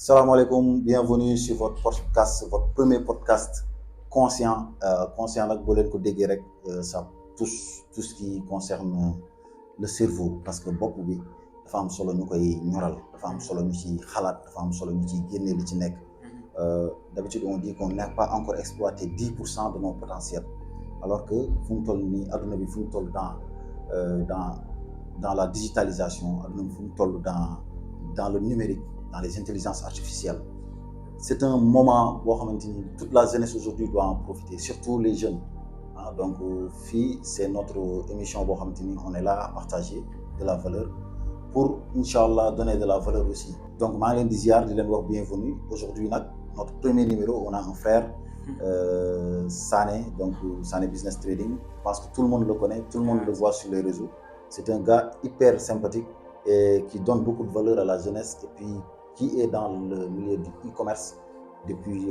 Salam alaikum, bienvenue sur votre podcast, votre premier podcast conscient. Conscient nag boo leen ko déggee rek ça touche tout ce qui concerne le cerveau parce que bopp bi dafa am solo ñu koy ñoral, dafa am solo ñu ci xalaat, dafa am solo ñu ci génne li ci nekk. D'habitude on dit qu'on n'a pas encore exploité 10% de nos potentiels alors que fu mu toll nii adduna bi fu mu toll dans la digitalisation adduna bi fu mu toll dans le numérique, dans les intelligences artificielles. C'est un moment où toute la jeunesse aujourd'hui doit en profiter, surtout les jeunes. Donc, c'est notre émission où on est là à partager de la valeur pour, Inch'Allah, donner de la valeur aussi. Donc, Malin Diziar, bienvenue. Aujourd'hui, notre premier numéro, on a un frère, Sané, donc Sané Business Trading. Je pense que tout le monde le connaît, tout le monde le voit sur les réseaux. C'est un gars hyper sympathique et qui donne beaucoup de valeur à la jeunesse et puis qui est dans le milieu du e-commerce depuis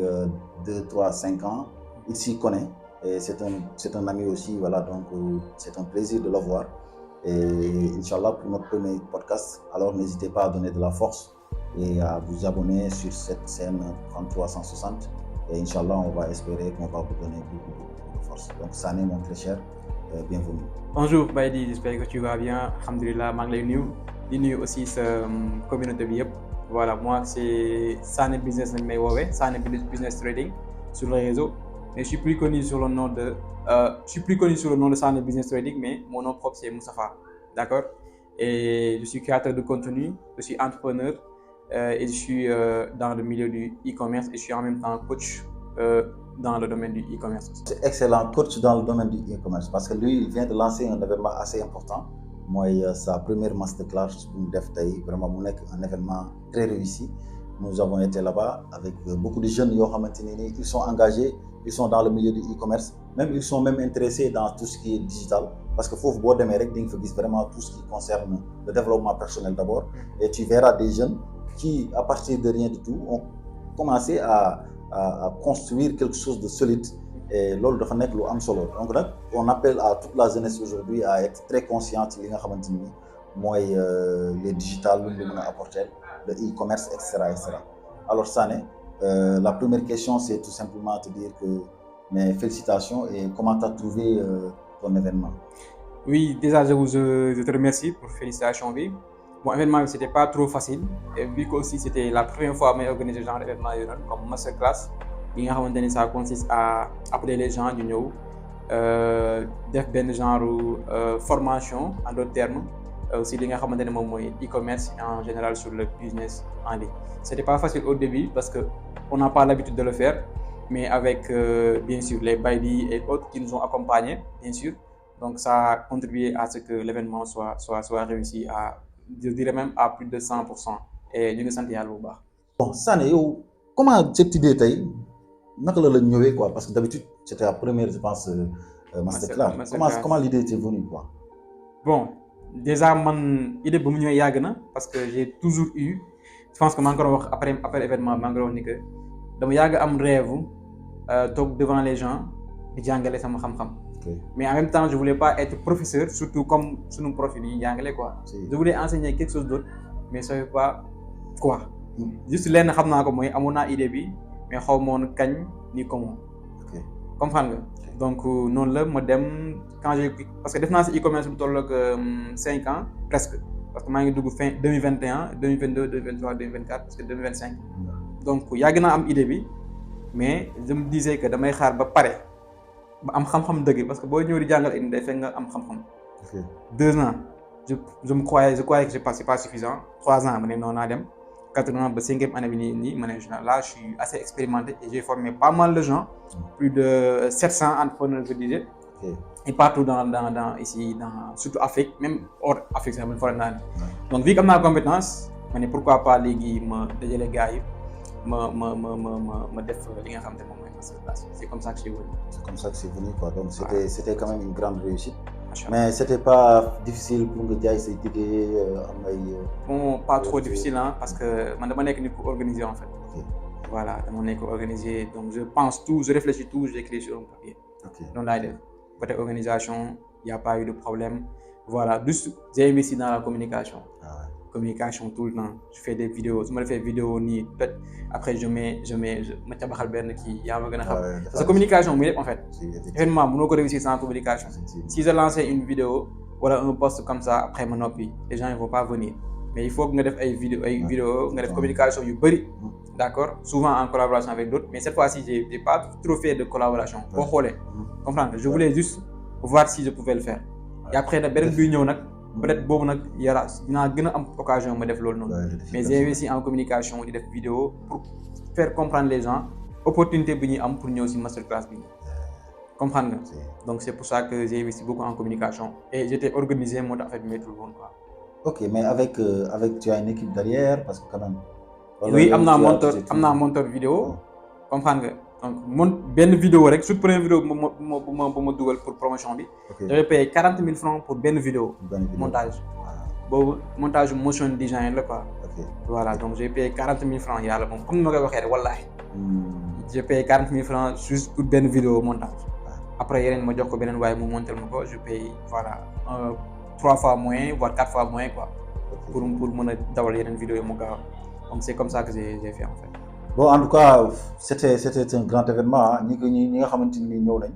2, 3, 5 ans. Il s'y connaît et c'est un ami aussi, voilà, donc c'est un plaisir de le voir. Et Inch'Allah, pour notre premier podcast, alors n'hésitez pas à donner de la force et à vous abonner sur cette chaîne 3360. Et Inch'Allah, on va espérer qu'on va vous donner beaucoup de force. Donc, Sané, mon très cher, bienvenue. Bonjour Baïdi, j'espère que tu vas bien. Alhamdulillah, maa ngi lay nuyu di nuyu aussi sa communauté bi yëpp. Voilà, moi c'est Sané Business lañ may woowee, Sané Business Trading sur les réseaux. Mais je suis plus connu sur le nom de Sané Business Trading, mais mon nom propre c'est Moustapha, d'accord? Et je suis créateur de contenu, je suis entrepreneur et je suis dans le milieu du e-commerce et je suis en même temps coach dans le domaine du e-commerce. C'est excellent, coach dans le domaine du e-commerce parce que lui, il vient de lancer un événement assez important. Moi, sa première masterclass, vraiment un événement très réussi. Nous avons été là-bas avec beaucoup de jeunes, ils sont engagés, ils sont dans le milieu du e-commerce, même ils sont même intéressés dans tout ce qui est digital. Parce qu'il faut voir vraiment tout ce qui concerne le développement personnel d'abord. Et tu verras des jeunes qui, à partir de rien du tout, ont commencé à construire quelque chose de solide. Et lors de Fanek, donc on appelle à toute la jeunesse aujourd'hui à être très consciente de les digital, le e-commerce, etc. Alors Sané, la première question c'est tout simplement te dire que mes félicitations et comment tu as trouvé ton événement. Oui, déjà je te remercie pour félicitations. Bon, événement c'était pas trop facile et vu que aussi c'était la première fois que j'ai organisé ce genre d'événement comme masterclass. Ça consiste à appeler les gens du ñëw def benn genre formation en d'autres termes aussi li nga xamante ne moom mooy e-commerce en général sur le business en ligne. C'était pas facile au début parce que on n'a pas l'habitude de le faire, mais avec bien sûr les Baïdi et autres qui nous ont accompagnés, bien sûr. Donc ça a contribué à ce que l'événement soit réussi à, je dirais même à plus de 100%. Et ñu ngi sant yàlla bu baax. Bon, Sané, comment cette idée tey naka la ñëwee quoi, parce que d'habitude c'était la première, je pense, masterclass. Comment l'idée était venue quoi? Bon, déjà man idée bu mu ñëwee yàgg na parce que j'ai toujours eu, je pense que maa ngi ko wax après événement maa ngi ko wax ni que dama yàgg am rêve toog devant les gens di jàngale sama xam-xam. Mais en même temps je voulais pas être professeur, surtout comme sunu profil yi jàngale quoi. Je voulais enseigner quelque chose d'autre mais je savais pas quoi. Juste lenn xam naa ko mooy amoon naa idée bi mais xaw ma woon kañ ni comment. Comprendre nga. Donc noonu la ma dem quand j'ai parce que def naa si e-commerce bu toll ak 5 ans presque parce que maa ngi dugg fin 2021 2022 2023 2024 parce que 2025. Donc yàgg naa am idée bi mais je me disais que damay xaar ba pare ba am xam-xam dëgg parce que boo ñëw di jàngal indi day fekk nga am xam-xam. 2 ans je croyais que c'est pas suffisant. 3 ans ma ne noonu naa dem. 4 ans ba 5e année bi nii là je suis assez expérimenté et j'ai formé pas mal de gens, plus de 700 entrepreneurs je disais. Et partout dans ici dans surtout Afrique, même hors Afrique ça me formé naa. Donc vu que am naa compétence ma ne pourquoi pas léegi ma dajale gars yi ma def li nga xam ne moom mooy masterclass. C'est comme ça que c'est venu. C'est comme ça que c'est venu quoi. Donc c'était quand même une grande réussite. Mais c'était pas difficile pour nga jaay say idée am ay. Bon, pas trop difficile hein parce que man dama nekk nit ku organisé en fait. Voilà, dama nekk organisé donc je pense tout, je réfléchis tout, j'écris sur un papier. Donc laay def côté organisation, il y a pas eu de problème. Voilà, juste j'ai investi dans la communication. communication tout le temps je fais des vidéos su ma defee vidéo nii peut-être après je ma tabaxal benn kii yaa ma gën a xam parce que communication muy lépp en fait événement mënoo ko réussir sans communication si je lançais une vidéo wala un post comme ça après ma noppi les gens ils vont pas venir mais il faut que nga def ay vidéo nga def communication yu bëri d'accord souvent en collaboration avec d'autres mais cette fois-ci j'ai pas trop fait de collaboration boo xoolee comprendre je voulais juste voir si je pouvais le faire et après nag beneen bi ñëw nag peut-être boobu nag yàlla dinaa gën a am occasion ma def loolu noonu mais j'ai investi en communication di def vidéo pour faire comprendre les gens opportunité bi ñuy am pour ñëw ci masterclass bi comprendre nga donc c'est pour ça que j'ai investi beaucoup en communication et j'étais organisé moo tax affaire bi méttul woon quoi. Ok mais avec tu as une équipe derrière parce que quand même. oui am naa monteur vidéo comprendre nga donc benn vidéo rek toute première vidéo bu ma dugal pour promotion bi. j'avais payé 40 000 francs pour benn vidéo. montage boobu montage motion design la quoi. voilà donc j'ai payé 40 000 francs yàlla moom comme ni ma koy waxee rek wallaahi. j'ai payé 40 000 francs juste pour benn vidéo montage. après yeneen ma jox ko beneen waaye mu monter ma ko je paye voilà 3 fois moins voire 4 fois moins quoi. pour mën a dawal yeneen vidéo yi mu gaaw donc c'est comme ça que j'ai fait en fait. Bon en tout cas c'était un grand événement ñi nga xamante ni ñëw nañ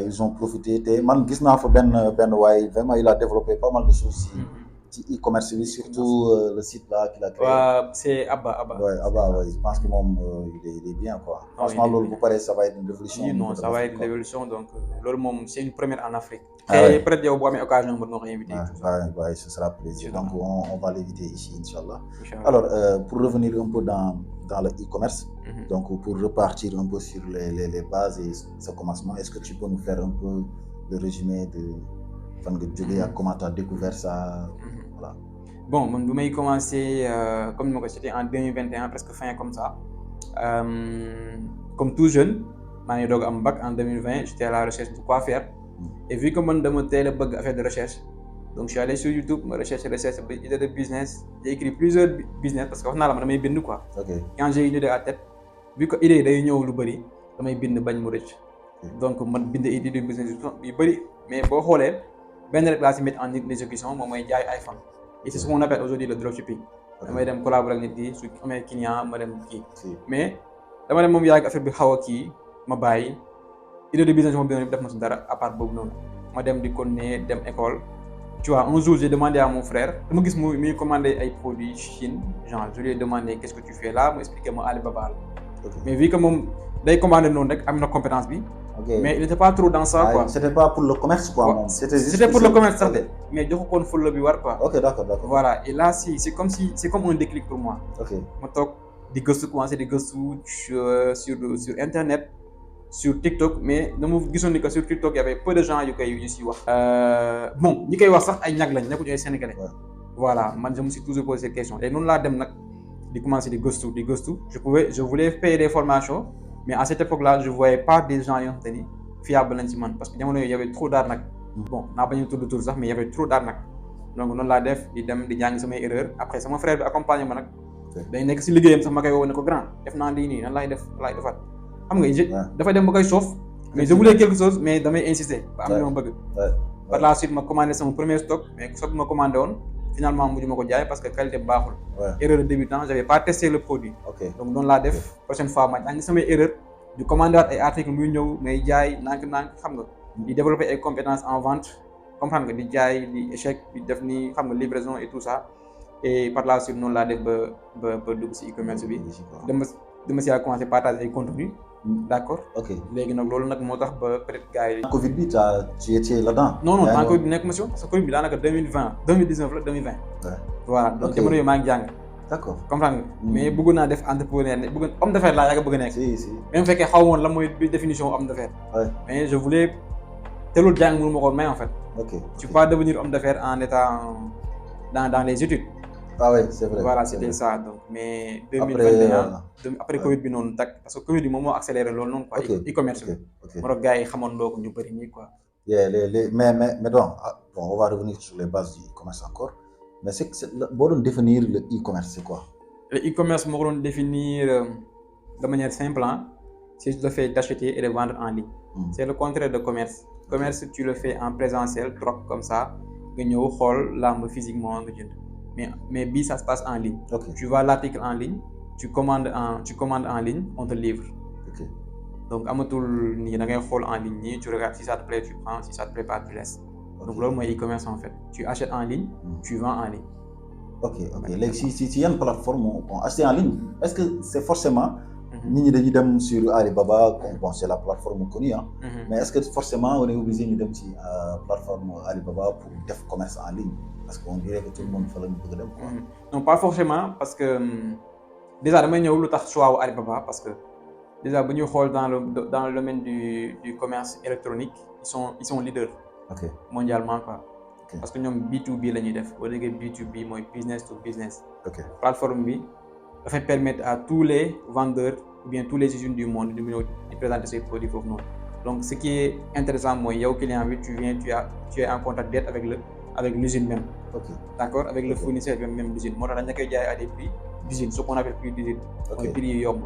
ils ont profité te man gis naa fa benn waaye vraiment il a développé pas mal de choses ci e-commerce bi surtout le site là qu'il a créé. C'est Abba. Ouais, je pense que moom il est bien quoi. Franchement loolu bu paree ça va être une révolution. Oui, non ça va être une révolution donc loolu moom c'est une première en Afrique. Et peut-être yow boo amee occasion mën nga ko inviter. Ouais, ce sera plaisir. Donc on va l'inviter ici inchallah. Alors pour revenir un peu dans le e-commerce. Donc pour repartir un peu sur les bases et ce commencement, est-ce que tu peux nous faire un peu le résumé de fan nga jógee ak comment tu as découvert ça. Voilà. Bon man bu may commencé comme ni ma ko c'était en 2021 presque fin comme ça comme tout jeune maa ngi doog am bac en 2020 j'étais à la recherche de quoi faire et vu que man dama teel a bëgg affaire de recherche donc je suis allé sur YouTube ma recherche ba idée de business j'ai écrit plusieurs business parce que wax naa la ma damay bind quoi. Quand j'ai une idée à tête vu que idée day ñëw lu bëri damay bind bañ mu rëcc donc man bind idée de business yu bëri mais boo xoolee benn rek laa si mettre en exécution moom mooy jaay iPhone et c'est ce qu'on appelle aujourd'hui le dropshipping. damay dem collaborer ak nit yi su amee client ma dem kii mais dama dem moom yàgg affaire bi xaw a kii ma bàyyi idée de business moom bi def ma si dara à part boobu noonu ma dem di continuer dem école tu vois un jour j'ai demandé à mon frère dama gis muy commandé ay produits Chine genre je lui ai demandé qu'est-ce que tu fais là mu expliqué ma Alibaba mais vu que moom day commandé noonu rek am na compétence bi. Mais il n'était pas trop dans ça quoi. C'était pas pour le commerce quoi. Ouais. C'était pour le commerce certes. Mais jox ko fulla bi war quoi. Ok d'accord. Voilà et là c'est comme un déclic pour moi. Ma toog di commencer di gëstu sur internet sur TikTok mais dama gisoon ni que sur TikTok il y avait peu de gens yu si wax. Bon ñi koy wax sax ay ñag lañ nekkuñu ay sénégalais. Voilà man je me suis toujours posé cette question et noonu laa dem nag di commencer di gëstu je voulais payer des formations. Mais à cette époque-là je voyais pas des gens yoo xamante ni fiable lañ ci man parce que jamono yooyu y avait trop d'arnaque. Bon naa bañ a tudd tur sax mais y avait trop d'arnaque donc noonu laa def di dem di jàng samay erreur après sama frère bi accompagné ma nag. day nekk si liggéeyam sax ma koy woo ne ko grand def naa lii nii nan laay defaat xam nga dafa dem ba koy soof mais je voulais quelque chose mais damay insister ba am na ma bëgg. Par la suite ma commandé sama premier stock mais stock bi ma commandé woon finalement mujj ma ko jaay parce que qualité baaxul. Erreur de débutant j'avais pas testé le produit. Donc noonu laa def prochaine fois ma jàng samay erreur di commandé waat ay articles muy ñëw may jaay nànk xam nga di développer ay compétences en vente comprendre nga di jaay di échec di def ni xam nga livraison et tout ça et par la suite noonu laa def ba dugg ci e-commerce bi dama ci commencé partager ay contenu d'accord. Léegi nag loolu nag moo tax ba peut-être gars yi. Covid bi tu étais là-dedans. Non tant Covid bi nekk ma si woon parce que Covid bi daanaka 2019 la 2020. Voilà donc jamono yooyu maa ngi jàng. D'accord comprendre nga. Mais bëggoon naa def entrepreneur bëggoon homme d'affaires laa yàgg bëgg a nekk. Si. Même fekkee xaw ma woon lan mooy définition homme d'affaires. Mais je voulais te loolu jàng mënu ma ko may en fait. Tu peux pas devenir homme d'affaires en étant dans les études. Ah oui c'est vrai. Voilà c'était ça donc mais 2021 après Covid bi noonu tak parce que Covid bi moom moo accéléré loolu noonu quoi. E-commerce bi. moo tax gars yi xamoon loo ko ñu bëri nii quoi. mais donc bon on va revenir sur les bases du e-commerce encore mais c'est boo doon définir le e-commerce c'est quoi? Le e-commerce moo ko doon définir de manière simple c'est le fait d'acheter et de vendre en ligne. C'est le contraire de commerce. Commerce tu le fais en présentiel trop comme ça nga ñëw xool lamb physiquement nga jënd. mais bii ça se passe en ligne. Ok. Tu vois l'article en ligne, tu commandes en ligne, on te livre. Ok. Donc amatul nii da ngay xool en ligne nii tu regardes si ça te plaît tu prends, si ça te plaît pas tu laisses. Donc loolu mooy e-commerce en fait. Tu achètes en ligne, tu vends en ligne. Ok. léegi si yan plateforme on acheter en ligne est-ce que c'est forcément nit ñi dañuy dem sur Alibaba bon c'est la plateforme connue hein. Mais est-ce que forcément on est obligé ñu dem ci plateforme Alibaba pour def commerce en ligne parce qu'on dirait que tout le monde fa la ñu bëgg a dem quoi. Non pas forcément parce que déjà damay ñëw lu tax choix wu Alibaba parce que déjà bu ñuy xool dans le domaine du commerce électronique ils sont leaders. Ok. Mondialement quoi. Ok. Parce que ñoom B2B la ñuy def boo déggee B2B mooy business to business. Ok. Plateforme bi dafay permettre à tous les vendeurs ou bien tous les usines du monde de ñëw di présenter ses produits foofu noonu. Donc ce qui est intéressant mooy yow client bi tu es en contact direct avec l'usine même. Ok. D'accord, avec le fournisseur même l'usine moo tax dañ la koy jaay à des prix d'usine ce qu'on appelle prix d'usine. mooy prix yu yomb.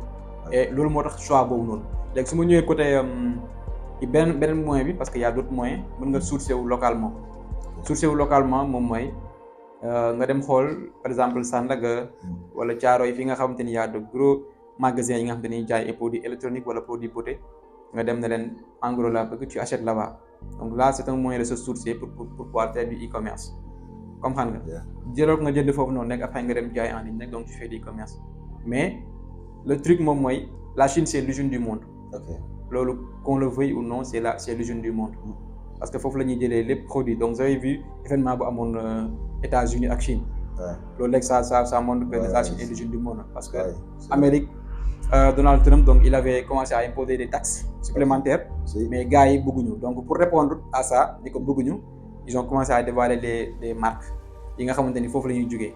Et loolu moo tax choix boobu noonu. léegi su ma ñëwee côté beneen moyen bi parce que y a d'autres moyens mën nga sourcer wu localement. Sourcer wu localement moom mooy nga dem xool par exemple Sandaga wala Thiaroye fi nga xamante ni y a de gros magasins yi nga xamante ni jaay ay produits électroniques wala produits beauté nga dem ne leen en gros laa bëgg tu achètes là-bas. Donc là c'est un moyen de se sourcer pour pouvoir faire du e-commerce. Comme xam nga jëloo nga jënd foofu noonu nekk après nga dem jaay en ligne nag donc tu fais du e-commerce. Mais le truc moom mooy la Chine c'est l'usine du monde. Ok. Loolu qu'on le veuille ou non c'est l'usine du monde. Parce que foofu la ñuy jëlee les produits donc vous avez vu événement bu amoon États-Unis ak Chine. loolu léegi ça montre que la Chine est l'usine du monde parce que Amérique Donald Trump donc il avait commencé à imposer des taxes supplémentaires. Mais gars yi bëgguñu donc pour répondre à ça ni ko bëgguñu ils ont commencé à dévoiler les marques yi nga xamante ni foofu la ñuy jógee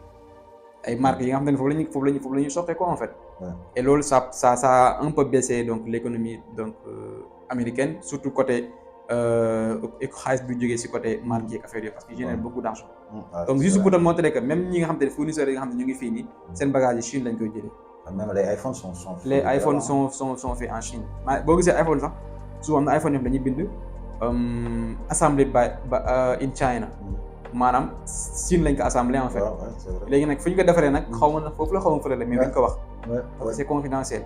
ay marques yi nga xamante ni foofu la ñuy soxee quoi en fait. Et loolu ça a un peu baissé donc l'économie donc américaine surtout côté xaalis bi jógee ci côté marque yi ak affaire yooyu parce qu'ils génèrent beaucoup d'argent. Donc juste pour te montrer que même ñi nga xamante ne fournisseurs yi nga xam ne ñu ngi fii nii seen bagage yi Chine lañ koy jëlee. Même les iPhones sont faits en Chine boo gisee iPhone sax souvent am na iPhone yoo dañuy bind assembled by in China maanaam Chine lañ ko assemblé en fait. léegi nag fu ñu ko defaree nag xaw ma foofu la xaw ma fële la mais duñ ko wax. parce que c'est confidentiel.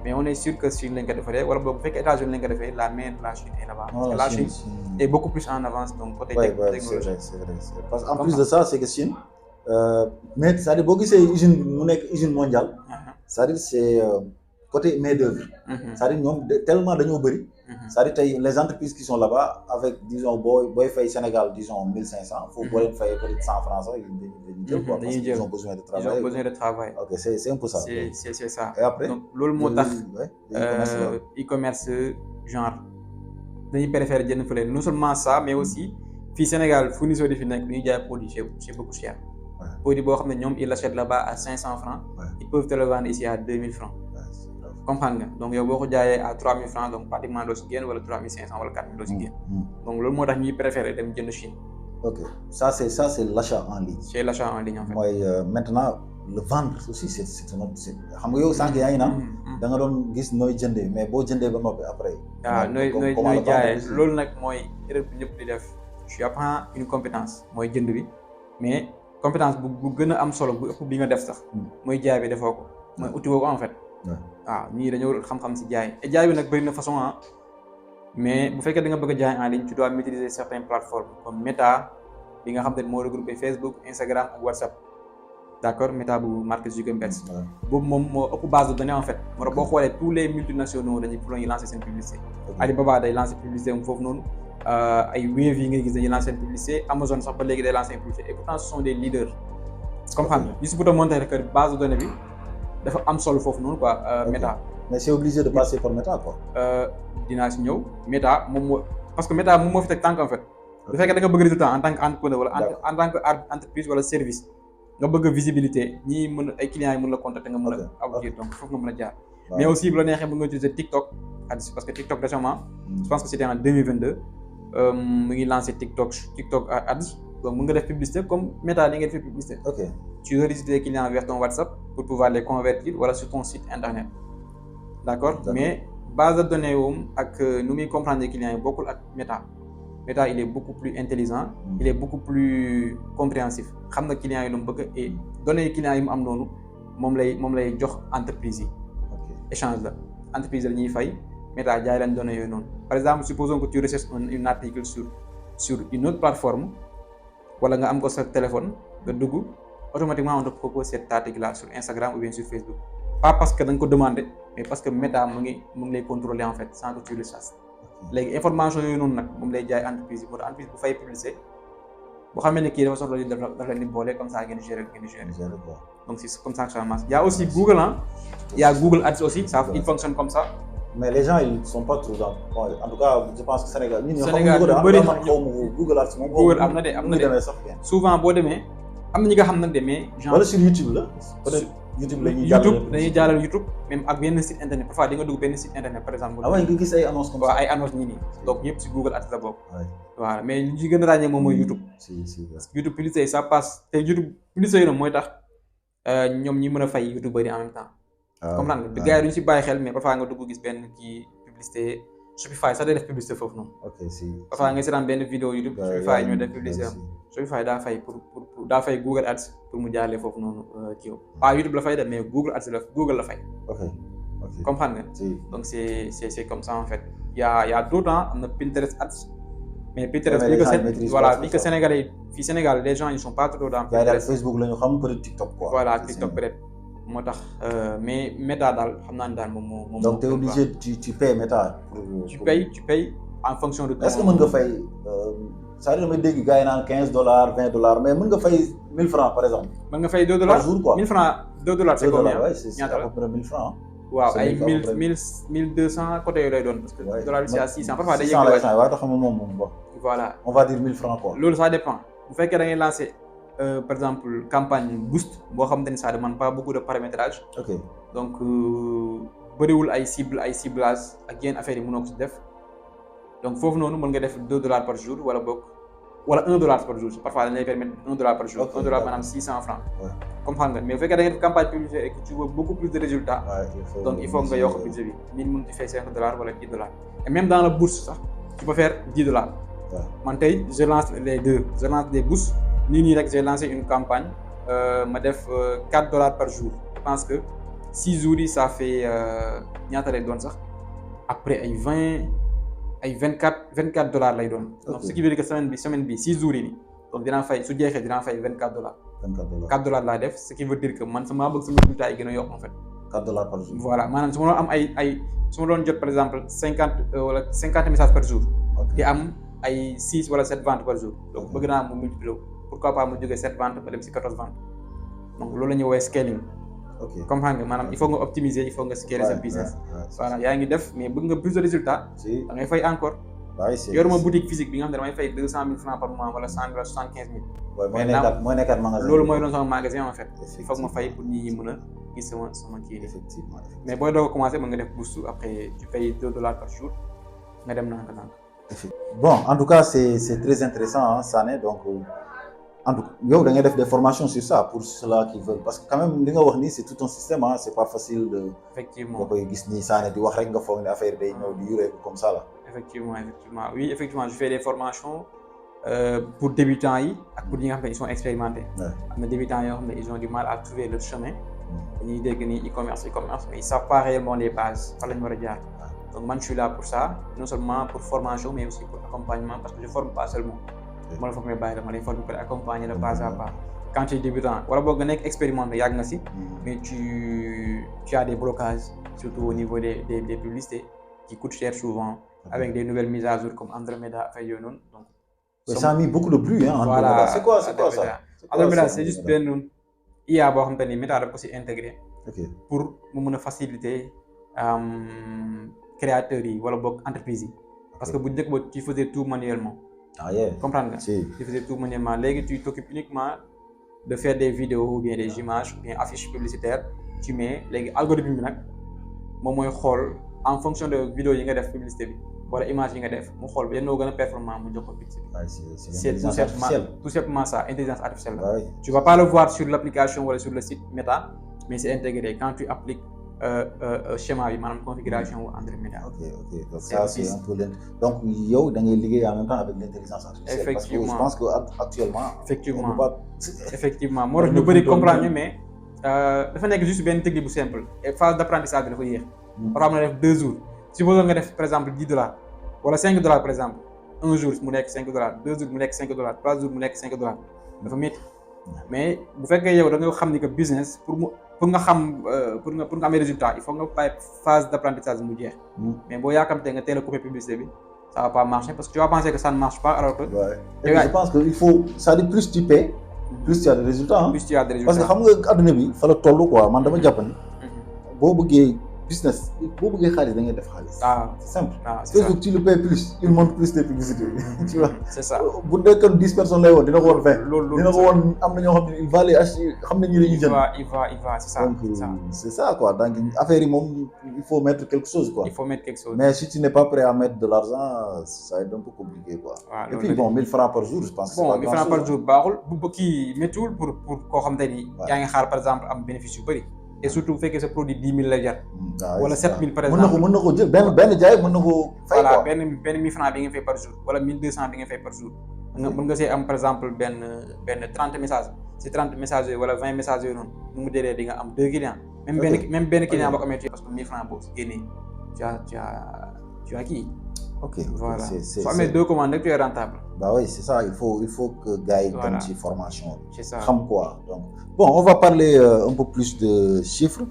Mais on est sûr que Chine lañ ko defaree wala boog bu fekkee États-Unis lañ ko defee la main de la Chine est là-bas. Parce que la Chine est beaucoup plus en avance donc côté technologie. C'est vrai. Parce qu'en plus de ça c'est que Chine mais c'est-à-dire boo gisee usine mu nekk usine mondiale. C'est-à-dire c'est côté main-d'œuvre. C'est-à-dire ñoom tellement dañoo bëri. C'est-à-dire tey les entreprises qui sont là-bas avec disons booy fay Sénégal disons 1500. faut boo leen fay peut-être 100 francs sax dañuy jël quoi parce qu'ils ont besoin de travail. Ils ont besoin de travail. Ok c'est un peu ça. C'est ça. Et après donc loolu moo tax e-commerce genre dañuy préférer jënd fële non seulement ça mais aussi fii Sénégal fournisseur di fi nekk ñuy jaay produit c'est beaucoup cher. Produit boo xam ne ñoom ils l'achètent là-bas à 500 francs. Ils peuvent te le vendre ici à 2000 francs. Comprendre nga donc yow boo ko jaayee à 3000 francs donc pratiquement doo si génn wala 3500 wala 4000 doo si génn. Donc loolu moo tax ñuy préférer dem jënd Chine. Ok ça c'est l'achat en ligne. C'est l'achat en ligne en fait. mooy maintenant le vendre aussi c'est un autre xam nga yow sànq yaa ngi naan. da nga doon gis nooy jëndee mais boo jëndee ba noppi après. waaw nooy jaayee loolu nag mooy erreur bi ñëpp di def tu apprends une compétence mooy jënd bi mais compétence bu gën a am solo bu ëpp bi nga def sax. mooy jaay bi defoo ko mooy uti woo ko en fait. waaw ñii dañoo xam-xam ci jaay et jaay bi nag bëri na façon mais bu fekkee da nga bëgg a jaay en ligne tu dois maîtriser certaines plateformes comme Meta bi nga xam ne moo regroupé Facebook Instagram ak WhatsApp d'accord Meta bu Mark Zuckerberg boobu moom moo ëpp base de données en fait moo tax boo xoolee tous les multinationaux dañuy lancer seen publicité. Alibaba day lancer publicité am foofu noonu ay Wave yi nga gis dañuy lancer seen publicité Amazon sax ba léegi day lancer publicité et pourtant ce sont des leaders. comprendre nga juste pour te montrer que base de données bi dafa am solo foofu noonu quoi Meta. Mais c'est obligé de passer par Meta quoi. dinaa si ñëw Meta moom moo parce que Meta moom moo fi teg tànk en fait. bu fekkee da nga bëgg résultat en tant que entrepreneur wala en tant que entreprise wala service nga bëgg visibilité ñii mën ay clients yi mën la contacter nga mën a aboutir donc foofu nga mën a jaar. Mais aussi bu la neexee mën nga utiliser TikTok ads parce que TikTok récemment je pense que c'était en 2022 mu ngi lancé TikTok ads donc mën nga def publicité comme Meta li ngeen def publicité. Ok tu rediriges les clients vers ton WhatsApp pour pouvoir les convertir wala sur ton site internet. D'accord mais base de données woom ak nu muy comprendre clients yi bokkul ak Meta. Meta il est beaucoup plus intelligent il est beaucoup plus compréhensif xam na client yi lu mu bëgg et données client yi mu am noonu moom lay jox entreprise yi échange la entreprise la ñuy fay Meta jaay leen données yooyu noonu par exemple supposons que tu recherches un article sur une autre plateforme wala nga am ko sa téléphone nga dugg automatiquement on te propose cet article là sur Instagram ou bien sur Facebook pas parce que da nga ko demandé mais parce que Meta mu ngi lay contrôler en fait sans que tu le saches léegi information yooyu noonu nag moom lay jaay entreprise yi pour entreprise bu fay publicité boo xamee ne kii dafa soxla li dafa leen di boole comme ça ngeen gérer donc c'est comme ça que ça marche. Il y a aussi Google il y a Google Ads aussi ça il fonctionne comme ça. Mais les gens ils sont pas trop dans en tout cas je pense que Sénégal Google Ads moom Google am na de souvent boo demee am na ñi nga xam nag de mais genre wala sur YouTube la peut-être YouTube dañuy jàllale YouTube même ak benn site internet parfois di nga dugg benn site internet par exemple. nga gis ay annonces comme ça. waaw ay annonces ñi nii donc ñëpp si Google Ads la bokk. voilà mais li ci gën a ràññee moom mooy YouTube. YouTube publicité ça passe te YouTube publicité yi nag mooy tax ñoom ñi mën a fay YouTube bari en même temps. comprendre nga gars yi duñu si bàyyi xel mais parfois nga dugg gis benn kii publicité Shopify sax day def publicité foofu noonu. parfois nga seetaan benn vidéo YouTube Shopify ñoo def publicité am Shopify daa fay pour daa fay Google Ads pour mu jaarale foofu noonu kii pas YouTube la fay def mais Google Ads la Google la fay. comprendre nga. donc c'est comme ça en fait y a d'autres am na Pinterest Ads. mais Pinterest bi que Sénégalais fii Sénégal les gens ils sont pas trop dans Pinterest. Facebook la ñu xam peut-être TikTok quoi. voilà TikTok peut-être moo tax mais Meta daal xam naa ne daal moom donc t'es obligé tu payes Meta. tu payes en fonction de. est-ce que mën nga fay c'est-à-dire damay dégg gars yi naan $15 $20 mais mën nga fay 1000 francs par exemple. mën nga fay $2 par jour quoi 1000 francs $2 c'est combien. c'est à peu près 1000 francs. waaw ay 1200 côté yooyu lay doon parce que dollar bi c'est à 600 parfois day yëg waaye tax moom bon. voilà on va dire 1000 francs quoi. loolu ça dépend bu fekkee da ngay lancer par exemple campagne boost boo xamante ni ça demande pas beaucoup de paramétrage. donc bëriwul ay ciblage ak yenn affaires yi mënoo ko si def donc foofu noonu mën nga def $2 par jour wala $1 par jour parfois dañ lay permettre $1 par jour. $1 maanaam 600 francs. comprendre nga mais bu fekkee da ngay def campagne publicitaire et que tu veux beaucoup plus de résultats. donc il faut nga yokk budget bi minimum tu fais $5 wala $10 et même dans la bourse sax tu peux faire $10. man tey je lance les deux je lance des bourses nii rek j'ai lancé une campagne ma def $4 par jour je pense que 6 jours yi ça fait ñaata lay doon sax après ay $24 lay doon. donc ce qui veut dire que semaine bi 6 jours yi nii donc dinaa fay su jeexee dinaa fay $24. $4 laa def ce qui veut dire que man sama bëgg sama résultat yi gën a yokk en fait. $4 par jour. voilà maanaam su ma doon am su ma doon jot par exemple 50 messages par jour. di am ay 6 wala 7 ventes par jour. donc bëgg naa mu multiplier pourquoi pas mu jógee 7 ventes ba dem si 14 ventes donc loolu la ñuy woowee scaling. comprendre nga maanaam il faut nga optimiser il faut nga scaler sa business. voilà yaa ngi def mais bëgg nga plus de résultats. da ngay fay encore. yoruma boutique physique bi nga xam ne damay fay 200,000 francs par mois wala 100 wala 75,000. mooy nekkat magasin. loolu mooy doon sama magasin en fait. il faut que ma fay pour ñi mën a gis sama kii nii. effectivement mais booy doog a commencer mën nga def boost après tu payes $2 par jour nga dem naan. bon en tout cas c'est très intéressant Sané donc en tout cas yow da ngay def des formations sur ça pour ceux-là qui veulent parce que quand même li nga wax nii c'est tout un système c'est pas facile de. effectivement nga koy gis nii Sané di wax rek nga foog ne affaire day ñëw di yuree comme ça là. effectivement oui effectivement je fais des formations pour débutants yi ak pour ñi nga xam ne ils sont expérimentés. am na débutants yoo xam ne ils ont du mal à trouver leur chemin. dañuy dégg ni e-commerce mais ils savent pas réellement les bases fan la ñu war a jaar. donc man je suis là pour ça non seulement pour formation mais aussi pour accompagnement parce que je forme pas seulement. ma la formé bàyyi la ma lay former pour accompagner le pas à pas. quand tu es débutant wala boog nga nekk expérimenté yàgg nga si. mais tu as des blocages surtout au niveau des publicités qui coûtent cher souvent. avec des nouvelles mises à jour comme Andromeda affaire yooyu noonu donc. ça a mis beaucoup de bruit hein. voilà c'est quoi ça. Andromeda c'est juste benn IA boo xamante ni Meta daf ko si intégré. pour mu mën a faciliter créateurs yi wala boog entreprises yi. parce que bu njëkk ba tu faisais tout manuellement. comprendre nga. tu faisais tout manuellement léegi tu t'occupes uniquement de faire des vidéos ou bien des images ou bien affiches publicitaires tu mets léegi algorithme bi nag moom mooy xool en fonction de vidéo yi nga def publicité bi wala image yi nga def mu xool ba yenn gën a performant mu jox ko publicité bi. c'est tout simplement ça intelligence artificielle la. tu vas pas le voir sur l'application wala sur le site Meta mais c'est intégré quand tu appliques schéma bi maanaam configuration wu Android Media. ok donc C'est ça aussi- c'est un peu donc yow da ngay liggéey en même temps avec l'intelligence artificielle. Effectivement. parce que je pense que actuellement. Effectivement. on peut pas- effectivement moo tax ñu bëri comprendre ñu mais dafa nekk juste benn technique bu simple et phase d'apprentissage bi dafa yéex. par exemple nga def 2 jours supposons nga def par exemple $10 wala $5 par exemple un jour mu nekk $5 2 jours mu nekk $5 3 jours mu nekk $5 dafa métti mais bu fekkee yow da nga xam ni que business pour nga xam pour nga amee résultat il faut nga bàyyi phase d'apprentissage mu jeex. mais boo yaakamtee nga teel a couper publicité bi ça va pas marcher parce que tu vas penser que ça ne marche pas alors que. Ouais. Et puis je pense que il faut ça dit plus tu paies plus tu as des résultats hein. plus tu as des résultats. parce que xam nga adduna bi fa la toll quoi man dama jàpp ni boo bëggee business boo bëggee xaalis da ngay def xaalis. ah c'est simple. ah c'est ça Facebook tu le payes plus il monte plus de publicité tu vois. c'est ça. bu nekkoon 10 personnes lay woon dina ko woon 20. loolu dina ko woon am na ñoo xam ne il va les acheter xam nañu la ñuy jënd. il va c'est ça. donc c'est ça. c'est ça quoi donc affaire yi moom il faut mettre quelque chose quoi. il faut mettre quelque chose. mais si tu n'es pas prêt à mettre de l'argent ça va être un peu compliqué quoi. waaw et puis bon 1000 francs par jour je pense que c'est bon pas 1000 grand francs par chose. jour baaxul bu kii méttiwul pour koo xam te ni. Ouais. yaa ngi xaar par exemple am bénéfice yu bëri. et surtout bu fekkee sa produit 10 000 la jar. waaw wala c'est ça. 7 000 par mën na ko exemple. mën na ko jël benn jaay mën na ko fay voilà quoi. benn 1000 francs bi nga fay par jour wala 1200 bi nga fay par jour. mën nga see am par exemple benn 30 messages si 30 messages yooyu wala 20 messages yooyu noonu nu mu jëlee di nga am 2 clients. même benn client boo ko amee parce que 1000 francs boobu si génnee tu as kii. ok voilà c'est soo amee 2 commandes rek tu es rentable. bah oui c'est ça il faut que gars yi Voilà. dem ci formation c'est ça. xam quoi donc bon on va parler un peu plus de chiffres.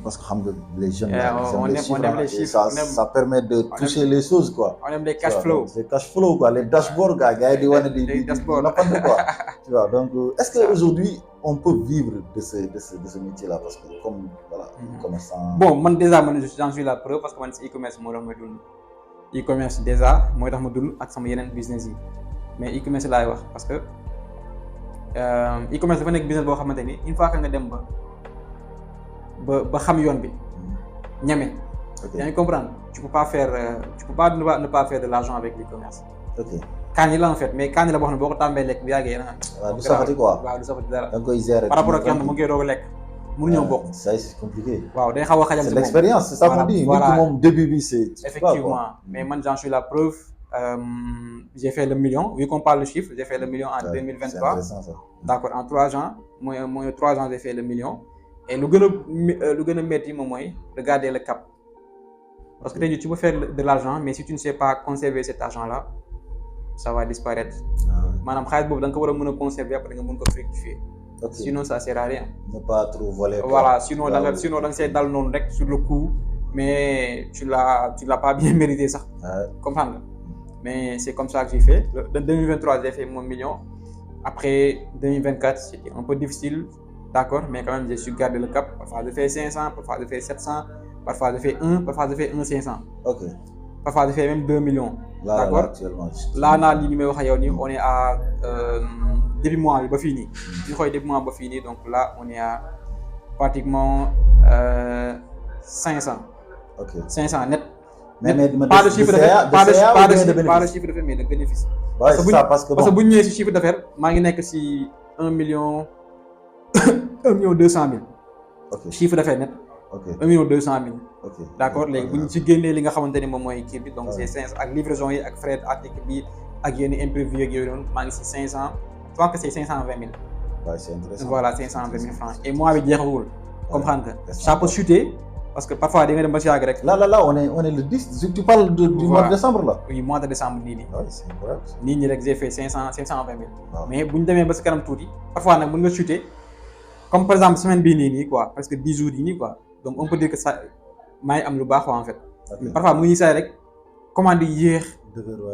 Parce que xam nga les jeunes là, ils aiment les chiffres, on aime les et chiffres, ça, on aime- ça permet de toucher les choses quoi. on aime les cash Tu vois, flow. donc, les cash flow quoi, les dashboards gars yi di wane di Les dashboards. nappante quoi. Tu vois donc est-ce que Ça. aujourd'hui on peut vivre de ce métier là parce que comme voilà commerçant. bon man déjà j'en suis la preuve parce que man si e-commerce moo tax ma dund e-commerce déjà mooy tax ma dund ak sama yeneen business yi mais e-commerce laay wax parce que e-commerce dafa nekk business boo xamante ni une fois que nga dem ba xam yoon bi ñeme. ok yaa ngi comprendre tu peux pas ne pas faire de l'argent avec l'e-commerce. ok kaani la en fait mais kaani la boo xam ne boo ko tàmbee lekk bu yàggee da nga. waaw du safati quoi. waaw du safati dara. da nga koy gérer. par rapport ak yoon mu ngi doog a lekk. mënuñoo bokk. ça c'est compliqué. waaw day xaw a xajal c'est si moom. l'expérience c'est ça qu'on dit. Voilà. nit ki moom début bi c'est. Effectivement, mais moi j'en suis la preuve. J'ai fait le million, vu qu'on parle de chiffres, j'ai fait le million en 2023. C'est intéressant ça. D'accord, en 3 ans, moi 3 ans j'ai fait le million. Et le gën a métti moom mooy de garder le cap. Parce que tu peux faire de l'argent, mais si tu ne sais pas conserver cet argent-là, ça va disparaître. Maanaam xaalis boobu da nga ko war a mën a conserver après nga mën ko fructifier. Ok. Sinon ça sert à rien. Ne pas trop voler. quoi. Voilà, sinon Là da nga où- see dal noonu rek sur le coup, mais tu l'as pas bien mérité sax. Ouais. Comprendre nga. Mais c'est comme ça que j'ai fait. En 2023, j'ai fait mon million. Après 2024, c'était un peu difficile, d'accord, mais quand même, j'ai su garder le cap. Parfois, je fais 500, parfois, je fais 700, parfois, je fais 1, parfois, je fais 1,500. Ok. Parfois, je fais même 2 millions. Là D'accord. actuellement. Là, on est à début mois, ba fini. Début mois, ba fini. Donc là, on est à pratiquement 500. Ok. 500 net. Mais Pas de chiffre d'affaires, pas de bénéfice. chiffre d'affaires, mais de bénéfice. Ouais, Parce que c'est ça parce que Parce que bon. bu ñu ñëwee si chiffre d'affaires maa ngi nekk si 1 million 200 000 Ok. chiffre d'affaires net Ok. 1 million 200 000 Ok. d'accord léegi bu ñu ci génnee li nga xamante ni moom mooy kii bi donc Ouais. c'est 500 ak livraison yi ak frais article bi ak yenn imprévu ak yooyu noonu maa ngi si 500 je pense que c'est 520 000 Ouais, c'est intéressant. voilà 520 000 francs et mois bi jeexagul comprendre nga c'est ça peut chuter parce que parfois di nga dem ba si yàgg rek Là, on est le 10. Tu parles du mois Voilà. de décembre là. oui mois de décembre nii Ouais, c'est incroyable. nit ñi rek j'ai fait 520 000 Waaw. mais bu ñu demee ba si kanam tuuti parfois nag mën nga chuter comme par exemple semaine bii nii quoi presque 10 jours yi nii quoi donc on peut dire que ça maa ngi am lu baax quoi en fait Ok. mais parfois mu ngi say rek commande yi yéex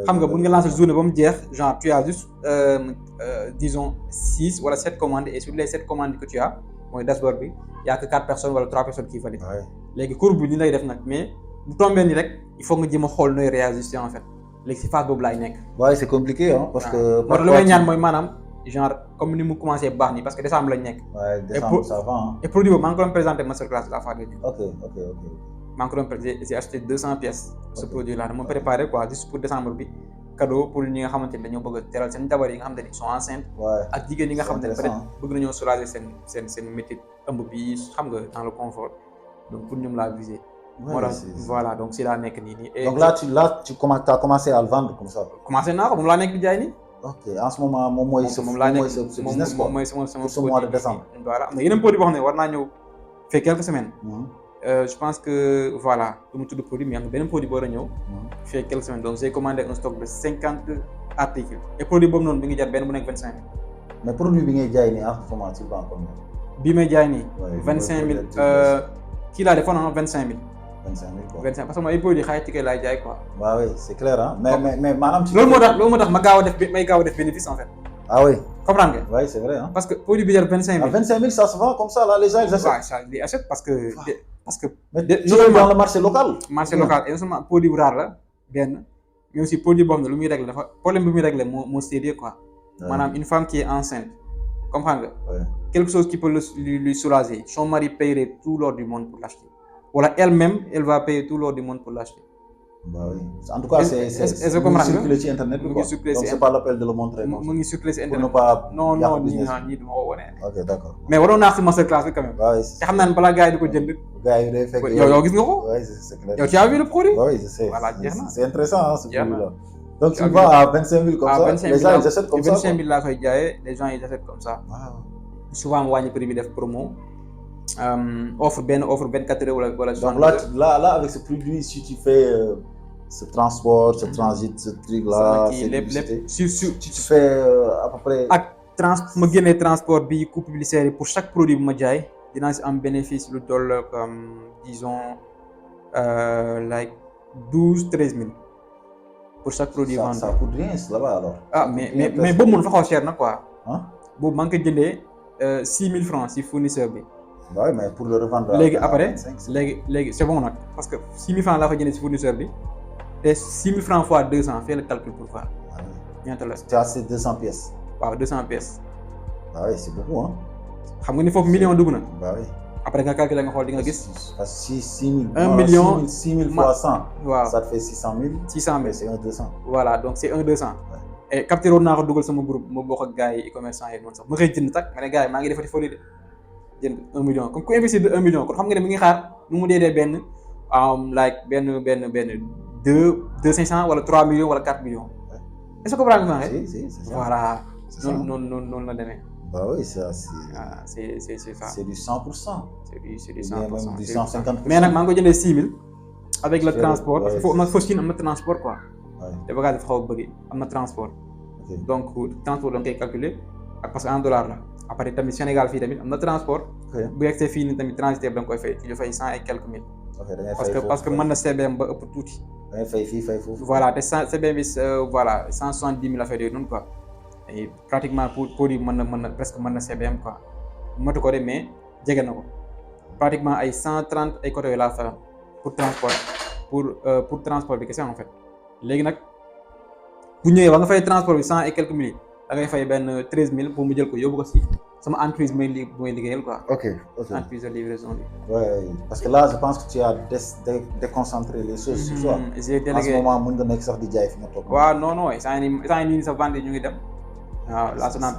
xam nga bu nga lancer journée ba mu jeex genre tu as juste disons 6 wala 7 commandes et sur les 7 commandes que tu as mooy dashboard bi y a que 4 personnes wala 3 personnes qui valident Ouais. léegi courbe bi ni lay def nag mais bu tombee ni rek il faut nga jéem a xool nooy réajuster en fait léegi si phase boobu laay nekk. Ouais, c'est compliqué hein parce que. moo tax lu may ñaan mooy maanaam genre comme ni mu commencé baax nii parce que décembre lañ nekk. Ouais, décembre pour- ça va hein. et produit boobu maa ngi ko doon présenté masterclass la fois dernière. Ok. maa ngi ko doon présenté j'ai acheté 200 pièces. ce produit là dama préparé quoi juste pour décembre bi cadeau pour ñi nga xamante ni dañoo bëgg a teral seen jabar yi nga xamante ni sont enceintes Ouais. ak jigéen yi nga C'est xamante ni peut-être intéressant. bëgg nañoo soulager seen métier ëmb bi xam nga dans le confort donc pour ñoom laa visé. Ouais, moo tax voilà donc si laa nekk nii. donc là tu commencé à le vendre comme ça. commencé naa ko moom laa nekk di jaay nii. ok en ce moment moom mooy sa business quoi. moom mooy sama pour ce mois de décembre. voilà am na yeneen produit boo xam ne war naa ñëw fekk quelques semaines. Je pense que voilà du mu tudd produit mais am na beneen produit boo war a ñëw. fekk quelques semaines donc j'ai commandé un stock de 50 articles. et produit boobu noonu bi ngi jar benn bu nekk 25 000. mais produit bi ngay jaay nii en ce moment tu vends combien. bii may jaay nii. 25 000 kii laa defoon 25 000. 25 000 quoi. 25 parce que ay produits xaay ticket laay jaay quoi. waaw oui c'est clair ah mais maanaam. loolu moo tax ma gaaw a def may gaaw a def bénéfice en fait. ah oui. comprendre nga. oui c'est vrai ah. parce que produit bi jar 25 000. à 25 000 ça se vend comme ça là les gens ils achètent. waaw ça ils achètent parce que. mais dans le marché local. marché local et non seulement produit bu rare la benn mais aussi produit boo xam ne lu muy régler dafa problème bi muy régler moo sérieux quoi. maanaam une femme qui est enceinte comprendre nga. quelque chose qui peut lui soulager son mari paierait tout l'or du monde pour l'acheter. Voilà, elle-même, elle va payer tout l'or du monde pour l'acheter. Bah oui. En tout cas, c'est circulé sur Internet. Donc, c'est pas l'appel de le montrer. Mon circulé sur Internet. Pour ne pas. Non, ni de ma ok, d'accord. Mais on a fait masterclass quand même. Bah oui. Tu sais, on a gars qui jënd. Gars yi day fekk. Yow gis nga ko? Oui, c'est clair. Yow tu as vu le produit? Bah oui, je sais. Voilà, c'est intéressant hein, ce produit-là. Donc tu vas à 25 000 comme ça. Les gens ils achètent comme ça. 25 000 là koy jaayee, les gens ils achètent comme ça. Wow. Souvent mu wàññi prix bi def promo. Offre 24 heures wala donc là avec ce produit si tu fais ce transport ce transit ce truc là tu fais à peu près ak ma génnee transport bi coût publicitaire pour chaque produit bu ma jaay dinaa si am bénéfice lu toll comme disons like 12-13 000 pour chaque produit vendu. Ça coûte rien là-bas alors. Ah mais boobu moom dafa xaw cher na quoi. Hein? Boobu maa ngi ko jëndee 6 000 francs si fournisseur bi. Oui, mais pour le revendre. léegi après léegi c'est bon nag parce que 6 000 francs laa fa jëndee si fournisseur bi te 6 000 francs fois 200 fais le calcul pour voir. ñaata la. Tu as ces 200 pièces. waaw 200 pièces. Bah oui c'est beaucoup hein. xam nga ni foofu million dugg na. Bah oui. après nga calculer nga xool di nga gis. parce que 6 000. 1 million 6 000 fois 100. waaw ça te fait 600 000. 600 000 c'est un 200. voilà donc c'est un 200. et capté woon naa ko dugal sama groupe ma bokk ak gars yi e-commerçant yi noonu sax ma xëy jënd tak ma ne gars yi maa ngi defati folie de jënd 1 million comme ku investir de 1 million kon xam nga ne mi ngi xaar nu mu dee benn like benn 2 500 wala 3 millions wala 4 millions. est-ce que comprendre nga. si c'est ça. voilà noonu la demee. bah oui ça c'est ça. c'est du 100%. c'est du 100%. du 150%. mais nag maa ngi ko jëndee 6 000. avec le transport parce que foofu am na transport quoi. te bagage dafa xaw a bëri am na transport. donc transport da nga koy calculer ak parce que en dollar la après tamit Sénégal fii tamit am na transport. bu yegsee fii nii tamit transitaire da nga koy fay ci dafay 100 et quelques mille. parce que mën na CBM ba ëpp tuuti. da ngay fay fii fay foofu. voilà te CBM bi voilà 170 000 affaires yooyu noonu quoi et pratiquement pour yi mën na presque mën na CBM quoi motu ko de mais jege na ko pratiquement ay 130 ay côté yooyu laa fa pour transport bi kese en fait. léegi nag bu ñëwee ba nga fay transport bi 100 et quelques mille da ngay fay benn 13 000 pour mu jël ko yóbbu ko si sama entreprise bu may liggéeyal quoi. ok entreprise de livraison bi. ouais parce que là je pense que tu as déconcentré les choses. ce soir j'ai délégué en ce moment mën nga nekk sax di jaay fi nga toog. waaw non instant yii nii sa vente ñu ngi dem waaw lancé naa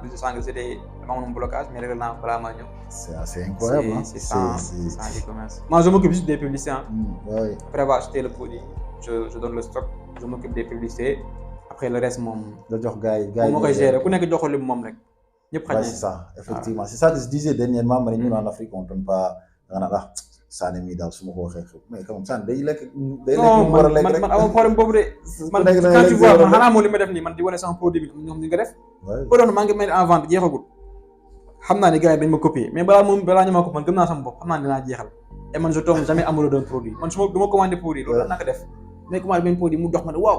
plus de 100 c'était dama amoon blocage mais réglé naa balaa maa ñëw. c'est assez incroyable hein. c'est sans e-commerce. moi je m'occupe juste des publicités hein. ouais. après avoir acheté le produit je donne le stock je m'occupe des publicités après le reste moom. la jox gars yi moo koy gérer ku nekk joxul lim moom rek. ñëpp xaj c'est ça effectivement c'est ça que je disais dernièrement ma ne ñun en Afrique on donne pas da nga naan Sané mii daal su ma ko waxee mais comme Sané day lekk mu war a lekk rek man amoo problème boobu de. man quand tu vois man xanaa moom li ma def nii man di wane sama produit bi ñoom ñu nga def. ko doon maa ngi mettre en vente jeexagul. xam naa ne gars yi dañ ma copier mais balaa ñu ma ko man gëm naa sama bopp xam naa ne dinaa jeexal. et man je tombe jamais amoureux d'un produit man su ma du ma commandé produit loolu naa ko def. mais commandé benn produit mu dox ma ne waaw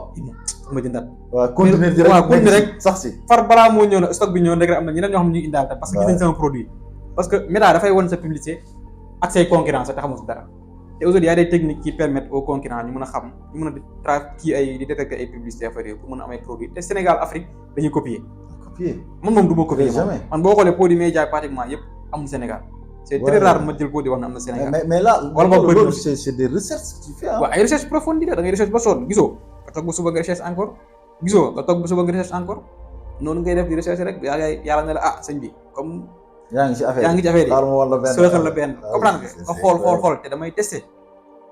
ma jëndaat. waaw continuer rek sax si. far balaa moo ñëw na stock bi ñëw rek am na ñeneen ñoo xam ne ñu indaal parce que gis nañ sama produit. parce que Meta dafay wan sa publicité ak say concurrents te xamul si dara te aujourd'hui y a des techniques qui permettent aux concurrents ñu mën a xam ñu mën a di détecter ay publicité affaire yooyu pour mën a am ay produits te Sénégal Afrique dañuy copier. man moom du ma copier man boo xoolee produit may jaay pratiquement yëpp amul Sénégal. c'est très rare ma jël produit wax na am na Sénégal. mais là loolu c'est des recherches que tu fais ah. waaw ay recherche profonde da ngay recherche ba sonn gisoo nga toog ba suba nga recherche encore gisoo nga toog ba suba nga recherche encore noonu ngay def di recherche rek yàlla ne la sëñ bi comme yaa ngi ci affaire yaa ngi ci affaire yi xaaral ma wala benn sërëxal la benn ah, comprendre c'est- nga c'est- nga c'est- xool te damay testé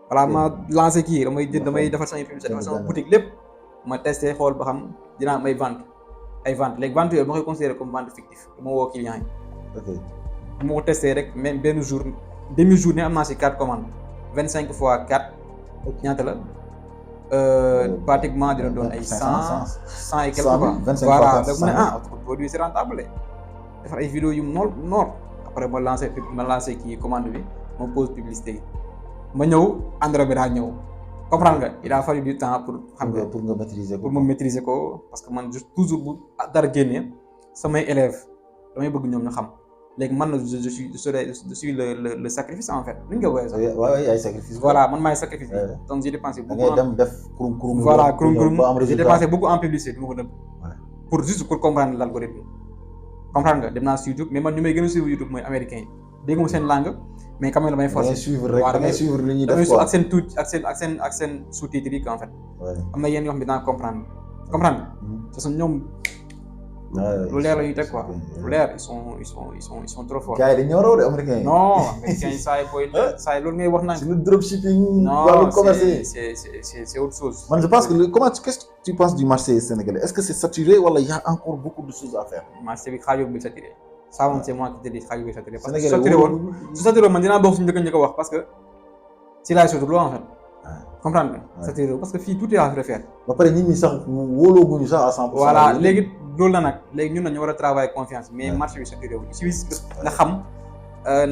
voilà ma lancé kii damay defar sama publicité defar sama boutique lépp ma testé xool ba xam dinaa am ay vente léegi vente yooyu ma koy considéré comme vente fictif ma woo client yi ok bu ma ko testé rek même benn jour demi journée am naa si 4 commandes 25 fois 4 ñaata la pratiquement dina doon ay 100 et quelque quoi 25 voilà fois 4, donc mu ne 100. ah produit c'est rentable defar ay vidéo yu noor après ma lancé kii commande bi ma pose publicité yi ma ñëw Android bi daa ñëw comprendre nga il a fallu du temps pour xam nga pour nga maîtriser ko pour ma maîtriser ko parce que man juste toujours bu dara génnee samay élèves damay bëgg ñoom ñu xam léegi man na je suis le sacrifice en fait ni nga koy sax waaw ay sacrifice voilà man maay sacrifice Ouais. donc j'ai dépensé da beaucoup ngay dem def kurum voilà kurum ba am j'ai résultat dépensé beaucoup en publicité du ma ko nëbb Ouais. pour juste pour comprendre l'algorithme comprendre nga dem naa si YouTube mais man ñu may gën a suivre YouTube mooy américain yi dégg nga seen langue mais quand même damay da forcer ngay suivre rek da ngay suivre li ñuy damay def quoi ak seen tuut ak seen sous-titres yi en fait Ouais. am na yenn yoo xam ne dinaa comprendre parce que ñoom Ouais, lu leer la ñuy teg quoi ouais. lu leer ils sont trop forts gars yi dañoo raw de américain yi non américain yi saa yi booy saa yi loolu ngay wax naan c'est le dropshipping non wàllu commerce c'est autre chose man je pense que qu'est-ce que tu penses du marché sénégalais est-ce que c'est saturé wala y a encore beaucoup de choses à faire marché bi xaajoo bi saturé ça moom c'est moi qui te dis xaajoo bi saturé parce que su sénégalais saturé woon su saturé woon man dinaa bokk suñu njëkk a wax parce que si laay surtout loo en fait comprendre nga saturé parce que fii tout est à refaire ba pare nit ñi sax wóolooguñu sax à 100%. voilà léegi loolu la nag léegi ñun ñu war a travailler confiance mais marché bi saturé wu si nga xam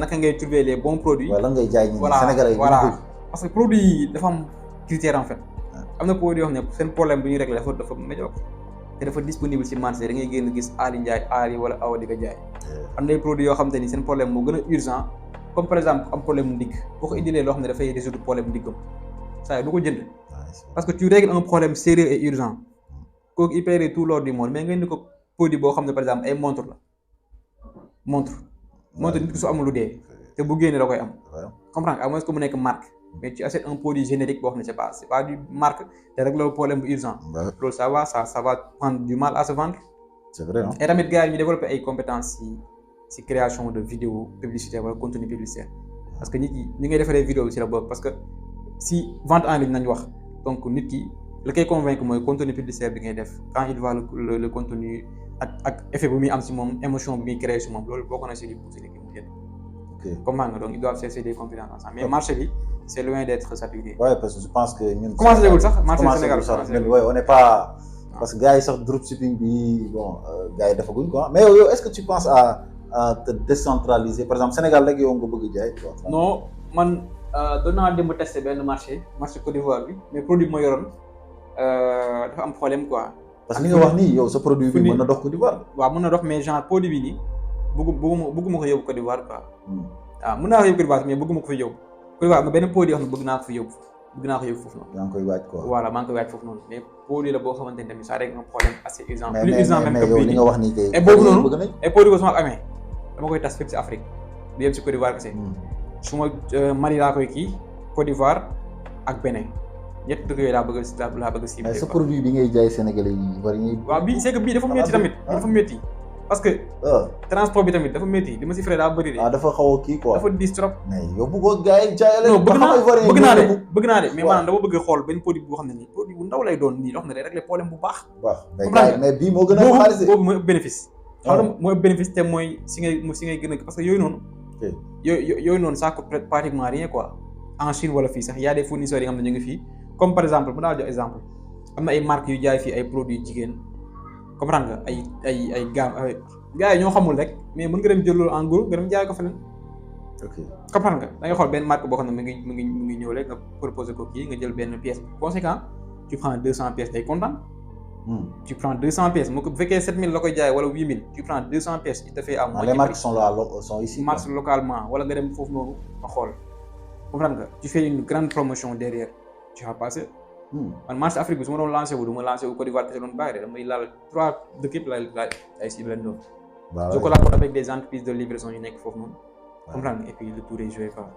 naka ngay trouver les bons produits waaw lan ngay jaay ñi voilà sénégalais yi voilà parce que produit yi dafa am critère en fait am na produit yoo xam ne seen problème bu ñuy régler dafa médiocre te dafa disponible ci marché da ngay génn gis Ali Ndiaye Ali wala Awa di ko jaay am na ay produits yoo xam te ni seen problème moo gën a urgent comme par exemple am problème ndigg boo ko indilee loo xam ne dafay résoudre problème ndiggam saa du ko jënd parce que tu règles un problème sérieux et urgent kooku il paierait tout l'or du monde mais nga indi ko produit boo xam ne par exemple ay montre la montre nit ki su amul lu dee te bu génne da koy am comprendre à moins que mu nekk marque mais tu achètes un produit générique boo xam ne c'est pas du marque te rek loolu problème bu urgent loolu ça va prendre du mal à se vendre c'est vrai hein et tamit gars yi ñu développer ay compétences ci création de vidéo publicitaire wala contenu publicitaire parce que nit yi ni ngay defaree vidéo bi ci la bokk parce que si vente en ligne nañ wax donc nit ki la koy convaincre mooy contenu publicitaire bi ngay def quand il voit le contenu ak effet bu muy am ci moom émotion bi muy créer ci moom loolu bokk na ci li pousser nit ki mu jënd comment nga donc ils doivent chercher des compétences ensemble mais marché bi c'est loin d'être saturé. Ouais parce que je pense que ñun commencé dégul sax marché Sénégal ouais on n'est pas parce que gars yi sax dropshipping bi bon gars yi defaguñ quoi mais yow est-ce que tu penses à te décentraliser par exemple Sénégal rek yow nga bëgg jaay quoi non man doon naa dem tester benn marché Côte d'Ivoire bi mais produit bi ma yoroon dafa am problème quoi. parce que li nga wax nii yow sa produit bi mën na dox Côte d'Ivoire. waaw mën na dox mais genre produit bi nii bëgguma ko yóbbu Côte d'Ivoire quoi. waaw mën naa ko yóbbu Côte d'Ivoire mais bëgguma ko fi yóbbu Côte d'Ivoire mais benn produit yoo xam ne bëgg naa ko fi yóbbu foofu noonu. yaa ngi koy waaj quoi. voilà maa ngi koy waaj foofu noonu mais produit la boo xamante ne tamit ça règle un problème assez urgent. mais plus urgent même que yow li nga wax nii kay. et boobu noonu et produit ko su ma ko amee dama koy tas fépp si Afrique du yem si Côte d'Ivoire kese. su ma Mali laa koy kii Côte d'Ivoire ak Bénin ñett dëkk yooyu laa bëgg a ciblé. mais sa produit bi ngay jaay Sénégalais yi bari ñuy. waaw bii c'est que bii dafa métti tamit dafa métti parce que transport bi tamit dafa métti li ma si frais daa bëri de. dafa xaw a kii quoi dafa diis trop. mais yow bëggoo gars yi jaay leen. non bëgg naa de mais maanaam dama bëgg xool benn produit boo xam ne nii produit bu ndaw lay doon nii loo xam ne day régler problème bu baax. mais bii moo gën a xaalis boobu mooy bénéfice. xam nga mooy bénéfice te mooy si ngay gën a parce que yooyu noonu. yooyu noonu ça coûte pratiquement rien quoi en Chine wala fii sax y a des fournisseurs yi nga xam ne ñu ngi fii comme par exemple mën naa jox exemple am na ay marques yu jaay fii ay produits jigéen comprendre nga ay gamme gars yi ñoo xamul rek mais mën nga dem jël loolu en gros nga dem jaay ko feneen. ok comprendre nga da ngay xool benn marque boo xam ne mu ngi ñëw rek nga proposer ko kii nga jël benn pièce conséquent tu prends 200 pièces day content. tu prends 200 pièces mu ko bu fekkee 7000 la koy jaay wala 8000 tu prends 200 pièces il te fait à moitié. les marques sont ici. marques localement wala nga dem foofu noonu nga xool comprendre nga tu fais une grande promotion derrière tu vas passer. man marché Afrique bi su ma doon lancé wu du ma lancé wu Côte d'Ivoire kese doon bàyyi de damay laal 3 dëkk yëpp ay cible leen doon. je collabore avec des entreprises de livraison yu nekk foofu noonu. comprendre nga et puis le tour est joué quoi.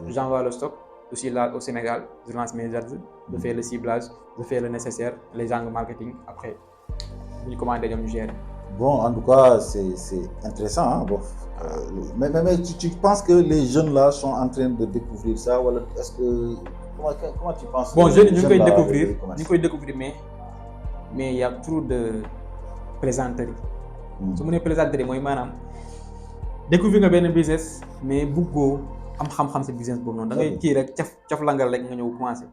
j'envoie le stock aussi là au Sénégal je lance mes ads je fais le ciblage je fais le nécessaire les angles marketing après bu ñu commandé ñoom ñu gérer. Bon, en tout cas, c'est intéressant. Hein? Bon, mais tu penses que les jeunes là sont en train de découvrir ça ou est-ce que comment tu penses bon que jeunes les ñu ngi jeunes koy là découvrir mais il y a trop de plaisanterie. su mu nee plaisanterie mooy maanaam découvrir nga benn business mais buggoo am xam-xam si business boobu noonu da ngay kii rek caf langal rek nga ñëw commencé.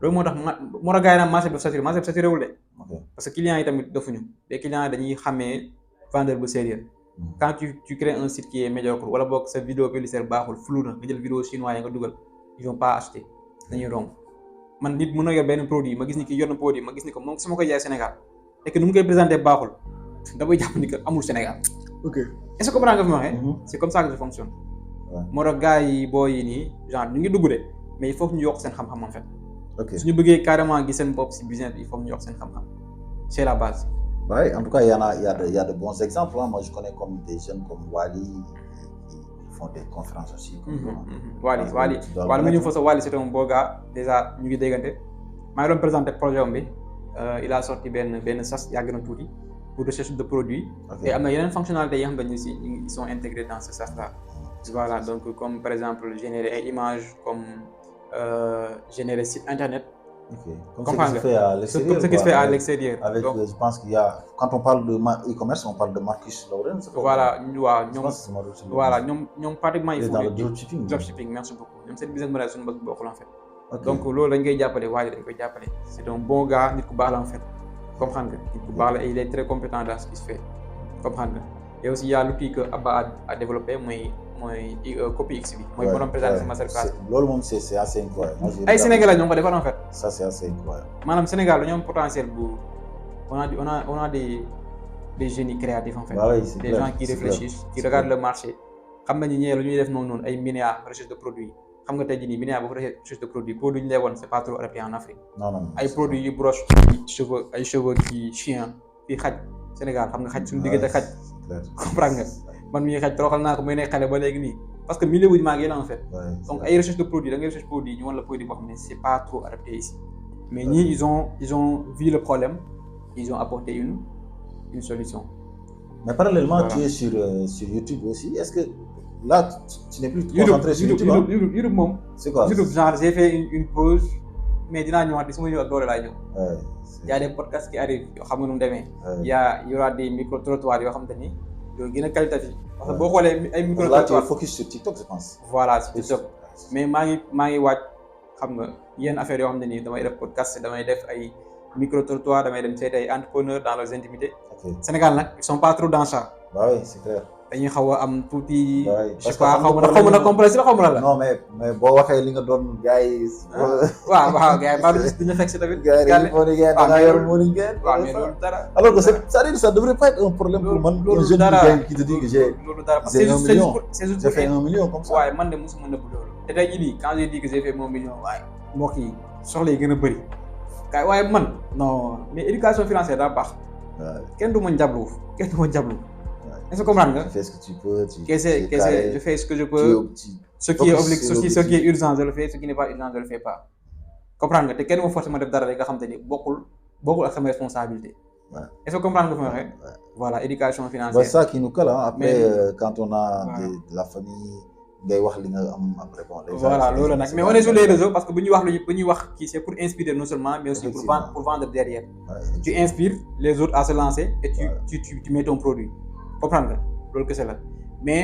loolu moo tax moo tax gars yi naan marché bi saturé wul de. parce que clients yi tamit defuñu les clients yi dañuy xàmmee vendeur bu sérieux. quand tu crées un site qui est médiocre wala boog sa vidéo publicitaire baaxul flou na nga jël vidéo chinois yi nga dugal ils vont pas acheter dañuy romb. man nit mën na yor benn produit ma gis ni ki yor na produit ma gis ni ko moom su ma koy jaay Sénégal et que nu mu koy présenté baaxul damay jàpp ni que amul Sénégal. ok est-ce que comprendre nga fi ma waxee. c'est comme ça que ça fonctionne. moo tax gars yi boo yi nii genre ñu ngi dugg de mais il faut que ñu yokk seen xam-xam en fait. ok su ñu bëggee carrément gis seen bopp si business bi il faut que ñu yokk seen xam-xam c'est la base. Oui, en tout cas, il y a de bons exemples. Hein. Moi, je connais comme des jeunes comme Wally qui font des conférences aussi. Wally, c'est un beau gars. Déjà, nous avons dit maa ngi doon présenté projet am bi il a sorti benn sas yàgg na tuuti pour recherche de produits. Et am na yeneen fonctionnalités yoo xam ne ils sont intégrés dans ce sas là. Voilà, donc comme par exemple générer ay images comme générer site internet. Okay. Comme ce qui se fait à l'extérieur. Comme ce qui se fait à l'extérieur. Avec, donc, je pense qu'il y a, quand on parle de e-commerce, on parle de Marcus Lawrence. Voilà, ñoom pratiquement ils font dans le dropshipping. Dropshipping, merci beaucoup. Ñoom seen business model suñu bos bokkul en fait. Donc loolu dañ koy jàppale waaye dañ koy jàppale. C'est un bon gars, nit ku baax la en fait. Comprendre nga nit ku baax la et il est très compétent dans ce qu'il se fait. Comprendre nga. Et aussi il y a l'outil que Abba a développé mooy CopyX bi. mooy borom présenté si masterclass. loolu moom c'est assez incroyable. ay Sénégalais ñoo ko defar en fait. Ça c'est assez incroyable. maanaam Sénégal dañoo am potentiel bu on a des génies créatifs en fait. Bah oui, c'est des clair, gens qui réfléchissent qui regardent le marché. xam nañu ñee lu ñuy def noonu ay Minéa recherche de produits xam nga tey jii nii Minéa boo ko recherche de produits produit ñu lay woon c'est pas trop adapté en Afrique. non ay produits yu broche ay cheveux kii chien fii xaj Sénégal xam nga xaj suñu diggante xaj. comprendre nga. man mii xaj toroxal naa ko muy nekk xale ba léegi nii parce que milieu bu maa ngi la en fait. Donc ay recherche de produit da ngay recherche produit ñu wan la produit boo xam ne c'est pas trop adapté ici. mais ñii ils ont vu le problème ils ont apporté une solution. Mais parallèlement tu es sur YouTube aussi est-ce que là tu n'es plus concentré sur YouTube moom. c'est quoi YouTube genre j'ai fait une pause mais dinaa ñëwaat su ma ñëw ak doole laay ñëw. y a des podcasts qui arrivent yoo xam nga nu mu demee. y aura des micro trottoirs yoo xamante ni yooyu gën a qualitatif. parce que boo xoolee ay micro trottoirs. là tu es focus sur TikTok je pense. voilà sur TikTok mais maa ngi waaj xam nga yenn affaires yoo xam ne nii damay def podcast damay def ay micro trottoirs damay dem seeti ay entrepreneurs dans leurs intimités. Sénégal nag ils sont pas trop dans ça. bah oui c'est clair. dañuy xaw a am tuuti. je sais pas xaw ma complexe la xaw ma la. non mais boo waxee li nga doon gars yi. waaw gars yi maa duñu fekk si tamit. gars yi dañuy foog ne gars yi da ngaa yor moo ngeen. waaw mais loolu dara. alors que c'est-à-dire ça devrait pas être un problème pour man. loolu un jeune qui te dit que j'ai fait 1 million comme ça. waaye man de mosuma nëbb loolu. te tey jii nii quand j'ai dit que j'ai fait 1 million waaye mbokk yi soxla yi gën a bëri. kay waaye man non mais éducation financière daa baax. kenn du ma njablu. Est-ce que comprendre nga? Tu fais ce que tu peux. Je fais ce que je peux. Ce qui est urgent je le fais, ce qui n'est pas urgent je le fais pas. Comprendre nga te kenn moo forcément def dara rek nga xam te ni bokkul ak sama responsabilité. Est-ce que comprendre nga fi ma waxee? Voilà, éducation financière. C'est ça qui nous colle après quand on a de la famille ngay wax li nga am après bon. Voilà loolu nag mais on est sur les réseaux parce que bu ñuy wax kii c'est pour inspirer non seulement mais aussi pour vendre derrière. Tu inspires les autres à se lancer et tu mets ton produit. comprendre nga loolu kese la mais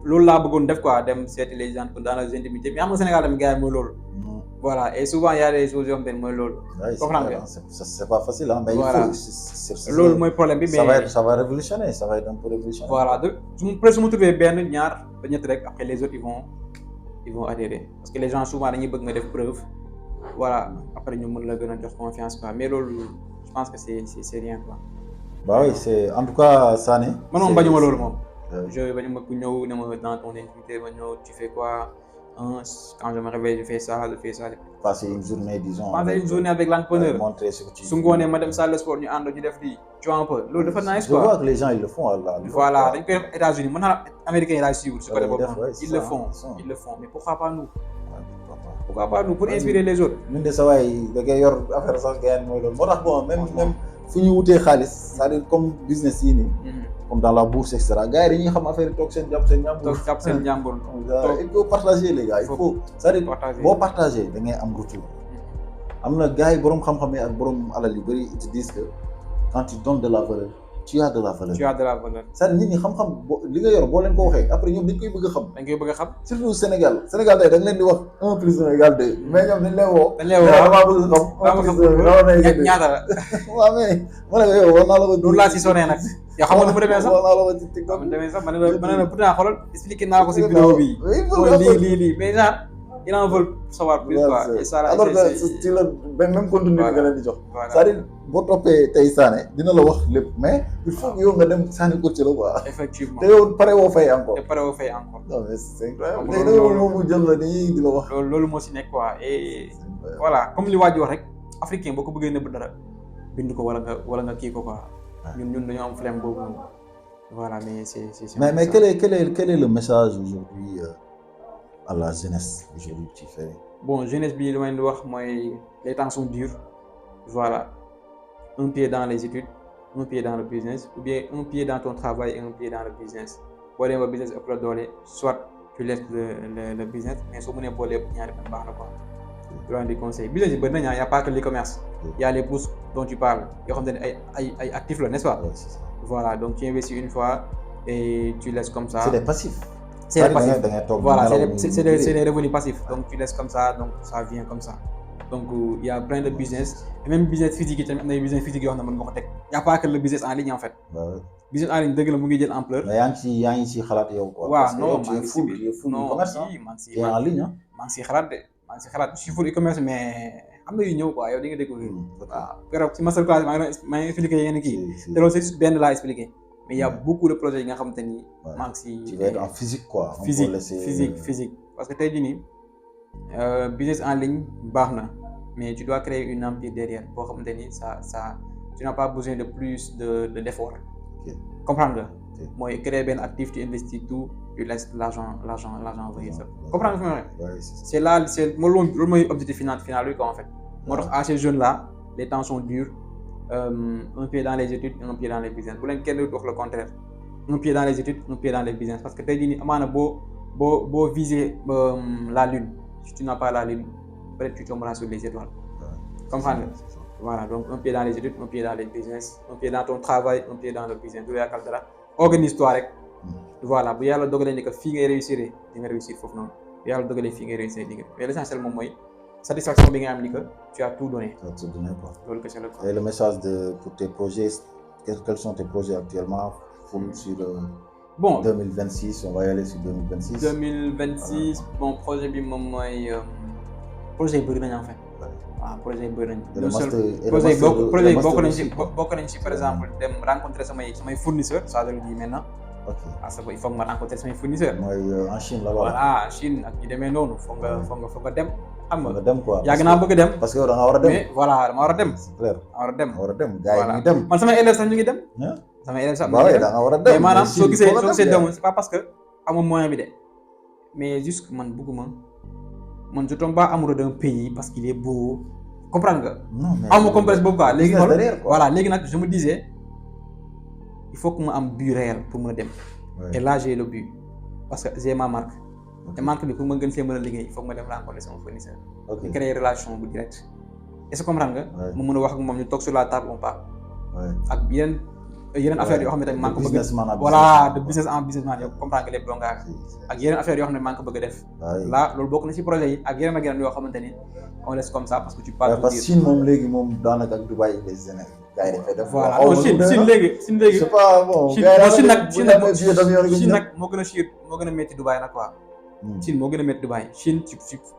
loolu laa bëggoon def quoi dem seeti les gens dans les intimités mais xam nga Sénégal tamit gars yi mooy loolu. voilà et souvent y a des choses yoo xam ne mooy loolu. comprendre nga c'est pas facile hein mais voilà. il faut loolu mooy problème bi mais ça va révolutionner ça va être un peu révolutionnaire. voilà su ma trouvé benn ñaar ba ñett rek après les autres ils vont adhérer parce que les gens souvent dañuy bëgg nga def preuve voilà après ñu mën la gën a jox confiance quoi mais loolu je pense que c'est rien quoi. Bah oui, c'est en tout cas Sané. Man moom bañuma loolu moom. Je bañuma ku ñëw ne ma dans ton intimité ma ñëw tu fais quoi quand je me réveille je fais ça. Passer une journée disons. Passer une journée avec l'entrepreneur. Montrer ce que tu. su ngoonee ma dem salle de sport ñu ànd ñu def lii. tu vois un peu loolu dafa nice quoi. Je vois que les gens ils le font là. Voilà dañ koy def États-Unis mën naa américains yi laay suivre su ko def boobu ils le font mais pourquoi pas nous. Pourquoi pas nous pour inspirer les autres. ñun de sa waay da ngay yor affaire sax gars mooy loolu moo tax bon même fu ñuy wutee xaalis c'est-à-dire comme business yi nii comme dans la bourse et cetera gars yi dañuy xam affaire yi toog seen jàpp seen ñàmbur toog jàpp seen njàmbur il faut partager les gars il faut c'est-à-dire boo partager da ngay am retour am na gars yi borom xam-xam yi ak borom alal yu bëri ils te disent que quand tu donnes de la valeur tu as de la valeur. tu as de la valeur. c'est-à-dire nit ñi xam-xam li nga yor boo leen ko waxee après ñoom dañ koy bëgg a xam. dañ koy bëgg a xam. surtout Sénégal tey da nga leen di wax 1 plus 1 égale 2 mais ñoom dañ lay woo. dañ lay woo waaw damaa bëgg a xam 1 plus 1 ñaata la. waaw mais ma ne ko yow war naa la ko. loolu laa si sonné nag. yow xam nga nu mu demee sax war naa la ko ci TikTok. mu demee sax ma ne la pourtant xoolal expliqué naa ko si vidéo bi. mooy lii mais genre ils en veulent savoir plus quoi. et ça alors que ci la même contenu bi nga leen di jox. c'est-à-dire boo toppee tey Sané dina la wax lépp mais il faut que yow nga dem Sané coach la quoi. effectivement te yow pare woo fay encore. non mais c'est incroyable léegi nag moom mu jël la nii di la wax. loolu moo si nekk quoi et voilà comme li waa ji wax rek africain boo ko bëggee nëbb dara bind ko wala nga kii ko quoi. ñun dañoo am flemme boobu voilà mais c'est mais quel est le message aujourd'hui à la jeunesse aujourd'hui tu fais. Bon jeunesse bi li ma leen di wax mooy les temps sont durs voilà un pied dans les études un pied dans le business ou bien un pied dans ton travail et un pied dans le business boo demee ba business ëpp la doole soit tu laisses le business mais soo mënee boole ñaari ban baax na quoi. loolu di conseil business yi bëri nañu y a pas que l'e-commerce il y a les bourses dont tu parles yoo xam ne ay actifs la n'est-ce pas. Voilà donc tu investis une fois et tu laisses comme ça. C'est des passifs. C'est des passifs. Voilà, c'est des revenus passifs. Donc tu laisses comme ça, donc ça vient comme ça. Donc il y a plein de business, et même business physique, il y a des business physiques qui ont il n'y a pas que le business en ligne en fait. Business en ligne, dès que le monde est en pleurs. Mais il y a ici khalat yow quoi. Ouais, non, tu es full e-commerce. Tu es en ligne hein. Man si khalat de. Man si khalat, je suis full e-commerce mais am na yu ñëw quoi yow di nga découvrir. Waaw. Keroog ci masterclass maa ngi expliqué yenn kii. Te loolu c'est benn laa expliqué. Mais il y a beaucoup de projets qui nga xamante ni maa ngi si. Tu vas être en physique quoi. Physique parce que tey jii nii business en ligne baax na mais tu dois créer une empire derrière boo xamante ni ça tu n'as pas besoin de plus de d'effort. Comprendre nga. mooy créer benn actif tu investis tout tu laisses l'argent venir ça. Comprendre nga fi ma c'est là loolu mooy objectif final bi quoi en fait. moo tax à ces jeunes là les temps sont durs. Un pied dans les études et un pied dans les business bu leen kenn wax le contraire un pied dans les études un pied dans les business parce que tey jii nii amaana boo viser la lune si tu n'as pas la lune peut-être tu tomberas sur les étoiles. Comprendre nga voilà donc un pied dans les études un pied dans les business un pied dans ton travail un pied dans le business du yaakaar dara organise-toi rek voilà bu yàlla dogalee ni que fii ngay réussir di nga réussir foofu noonu bu yàlla dogalee fii ngay réussir di nga mais l'essentiel moom mooy satisfaction bi nga am ni que tu as tout donné. Tu as tout donné quoi. loolu que c'est le Et le message pour tes projets, quels sont tes projets actuellement sur bon 2026, on va y aller sur 2026. 2026 voilà. Bon projet bi moom mooy projet yi bëri nañu en fait. waaw projet yi bëri nañu. bokk nañ ci par exemple dem rencontrer samay fournisseurs ça veut dire maintenant. Ok parce que il faut que ma rencontrer samay fournisseurs. mooy en Chine la voilà Chine ak ñu demee noonu foog nga dem. xam nga dem quoi yàgg naa bëgg a dem. parce que yow da nga war a dem. mais voilà dama war a dem. c'est clair war a dem. gars yi ñu dem. man samay élèves sax ñu ngi dem. samay élèves sax ñu ngi dem da nga war a dem. mais maanaam soo gisee demul c'est pas parce que amoo moyen bi de mais juste man bëgguma man je tombe pas amoureux d'un pays parce qu'il est beau comprendre nga. non mais amoo complexe boobu quoi léegi voilà léegi nag je me disais il faut que ma am but réel pour mën a dem. et là j'ai le but parce que j'ai ma marque. te marque bi pour ma gën see mën a liggéey il faut que ma dem rencontrer sama fournisseur. créer relation bu direct. est-ce que comprendre nga. ma mën a wax ak moom ñu toog sur la table on parle. ak yeneen affaires yoo xam ne tamit maa ngi ko bëgg voilà de business en businessman yow comprendre nga lépp doo ngaa ak yeneen affaires yoo xam ne maa ngi ko bëgg a def. là loolu bokk na ci projet yi ak yeneen yoo xamante ni on laisse comme ça parce que tu parles. parce que Chine moom léegi moom daanaka ak Dubaï les années. gars yi dafay def voilà non Chine léegi. c'est pas bon. Chine nag moo gën a métti Dubaï nag quoi. Chine moo gën a métti Dubaï Chine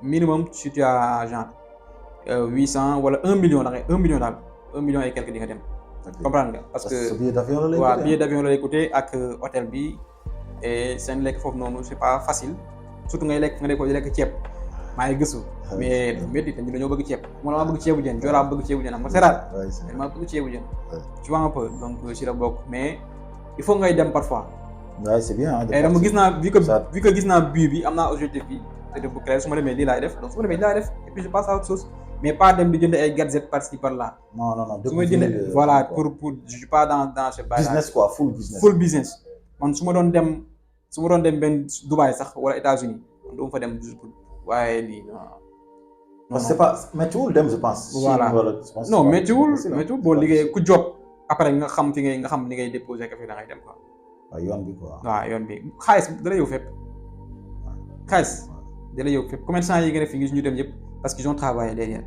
minimum si tu as genre 800 wala 1 million da ngay 1 million daal 1 million et quelque di nga dem. comprendre nga parce que billet d'avion la lay coûter ak hôtel bi et seen lekk foofu noonu c'est pas facile surtout ngay lekk ceeb maa ngi gëstu. mais dafa métti te ñu dañoo bëgg ceeb moo la maa bëgg ceebu jën Joolaa bëgg ceebu jën am nga seeraat maa bëgg ceebu jën tu vois un peu donc si la bokk mais il faut ngay dem parfois. waaw c'est bien. et dama gis naa vu que gis naa but bi am naa objectif bi c'est de bu clair su ma demee lii laay def donc su ma demee lii laay def et puis je passe à autre chose mais pas dem di jënd ay gadgets par-ci par-là. non su ma jëndee voilà pour je suis pas dans ce bail business quoi full business man su ma doon dem benn Dubaï sax wala États-Unis man du ma fa dem juste pour waaye lii parce que c'est pas méttiwul dem je pense. voilà non méttiwul boo liggéey ku job après nga xam fi nga xam ni ngay déposer ak da ngay dem quoi. waaw yoon bi quoi. waaw yoon bi xaalis da lay yow fépp. xaalis da lay yow fépp commerçant yi gën a fi gis ñu dem yëpp parce qu'ils ont travaillé derrière.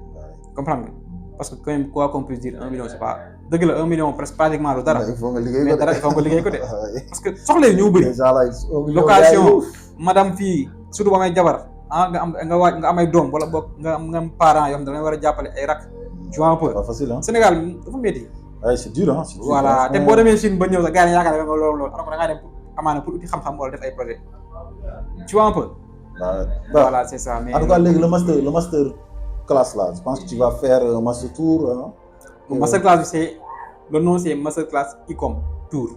comprendre nga parce que quand même quoi qu'on puisse dire 1 million c'est pas dëgg la 1 million presque pratiquement lu dara. il faut nga liggéey ko mais dara il faut nga liggéey ko de parce que soxla yi ñoo bëri. location madame fii surtout ba may jabar nga am ay doom wala boog nga am parents yoo xam ne da ngay war a jàppale ay rak. tu vois un peu pas facile hein. Sénégal dafa métti. waaye c'est dur hein. voilà te boo demee Chine ba ñëw sax gars yi yaakaar nga loolu alors que da ngaa dem amaana pour uti xam-xam wala def ay projet tu vois un peu. voilà c'est ça mais en tout cas léegi le master classe là je pense que tu vas faire un master tour hein. Master classe c'est le nom c'est master classe Ecom tour.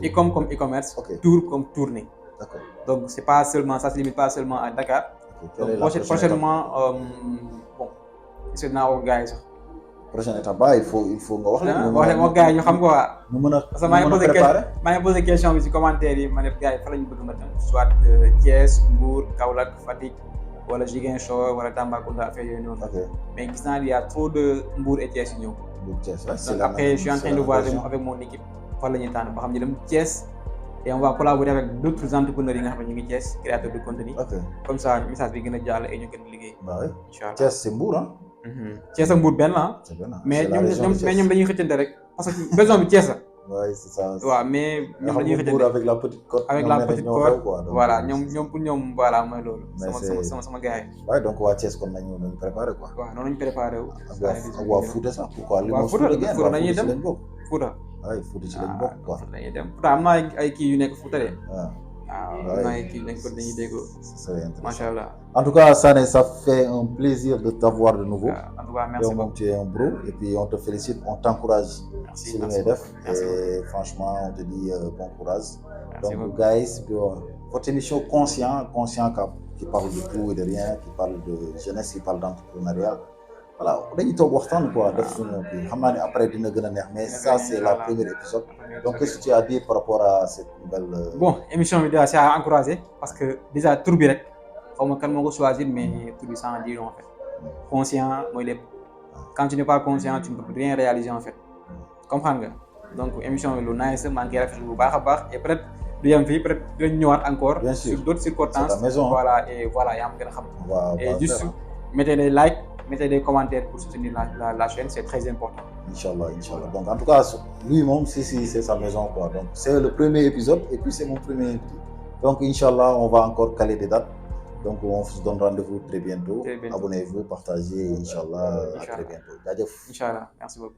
Ecom comme e-commerce. Tour comme tournée. D'accord. Donc c'est pas seulement ça se limite pas seulement à Dakar. Donc prochainement bon c'est naa ko gars yi sax. prochaine étape ba il faut nga wax leen. wax leen moo gars yi ñu xam ko waa. ñu mën a parce que maa ngi posé question bi ci commentaire yi ma ne gars yi fa la ñu bëgg ma dem soit Thiès Mbour Kaolack Fatick wala Ziguinchor wala Tambacounda affaire yooyu noonu. mais gis naa il y a trop de Mbour et Thiès yu ñëw. Mbour Thiès donc après je suis en train de voir avec mon équipe fan la ñuy tànn ba xam ñu dem Thiès et on va collaborer avec d'autres entrepreneurs yi nga xam ne ñu ngi Thiès créateurs de contenu. comme ça message bi gën a jàll et ñu gën a liggéey. incha allah Thiès c'est Mbour ah. Thiès ak Mbour benn la mais ñoom dañuy xëccante rek parce que besoin bi Thiès la. oui c'est ça. waaw mais ñoom dañuy xëccante Mbour avec la petite côte. voilà ñoom pour ñoom voilà mooy loolu. sama gars yi. waaye donc waa Thiès kon nañu préparé quoi. waaw noonu lañu préparé wu. ak waa Fouta sax pourquoi. waaw Fouta dañuy dem Fouta. waaye Fouta ci lañ bokk quoi. dañuy dem Fouta am na ay kii yu nekk Fouta de. waaw am na ay kii yu nekk Fouta dañuy déggoo. c'est intéressant macha allah. En tout cas, Sané, ça fait un plaisir de t'avoir de nouveau. En tout cas, merci beaucoup. Tu es un bro et puis on te félicite, on t'encourage. Merci. Et franchement, on te dit bon courage. Merci donc, beaucoup. guys, votre émission conscient qui parle de tout et de rien, qui parle de jeunesse, qui parle d'entrepreneuriat. Voilà, dañuy toog waxtaan quoi def suñu kii xam naa ne après dina gën a neex mais ça c'est la première épisode donc qu'est-ce que tu as dit par rapport à cette nouvelle. Bon émission bi déjà c'est à encourager parce que déjà tur bi rek xaw ma kan moo ko choisir mais tur bi sans dire en fait conscient mooy lépp quand tu n'es pas conscient tu ne peux rien réaliser en fait comprendre nga donc émission bi lu nice maa ngi koy rafetlu bu baax a baax et peut-être du yem fii peut-être dinañ ñëwaat encore. Bien sûr. Sur d'autres circonstances. C'est ta maison. Voilà et voilà yaa ma gën a xam. Et juste mettez des likes. Mettez des commentaires pour soutenir la chaîne, c'est très important. Inch'Allah. Donc en tout cas, lui-même, c'est sa maison quoi. Donc c'est le premier épisode et puis c'est mon premier invité. Donc Inch'Allah, on va encore caler des dates. Donc on se donne rendez-vous très bientôt. Abonnez-vous, partagez, Inch'Allah. À très bientôt. Inch'Allah, merci beaucoup.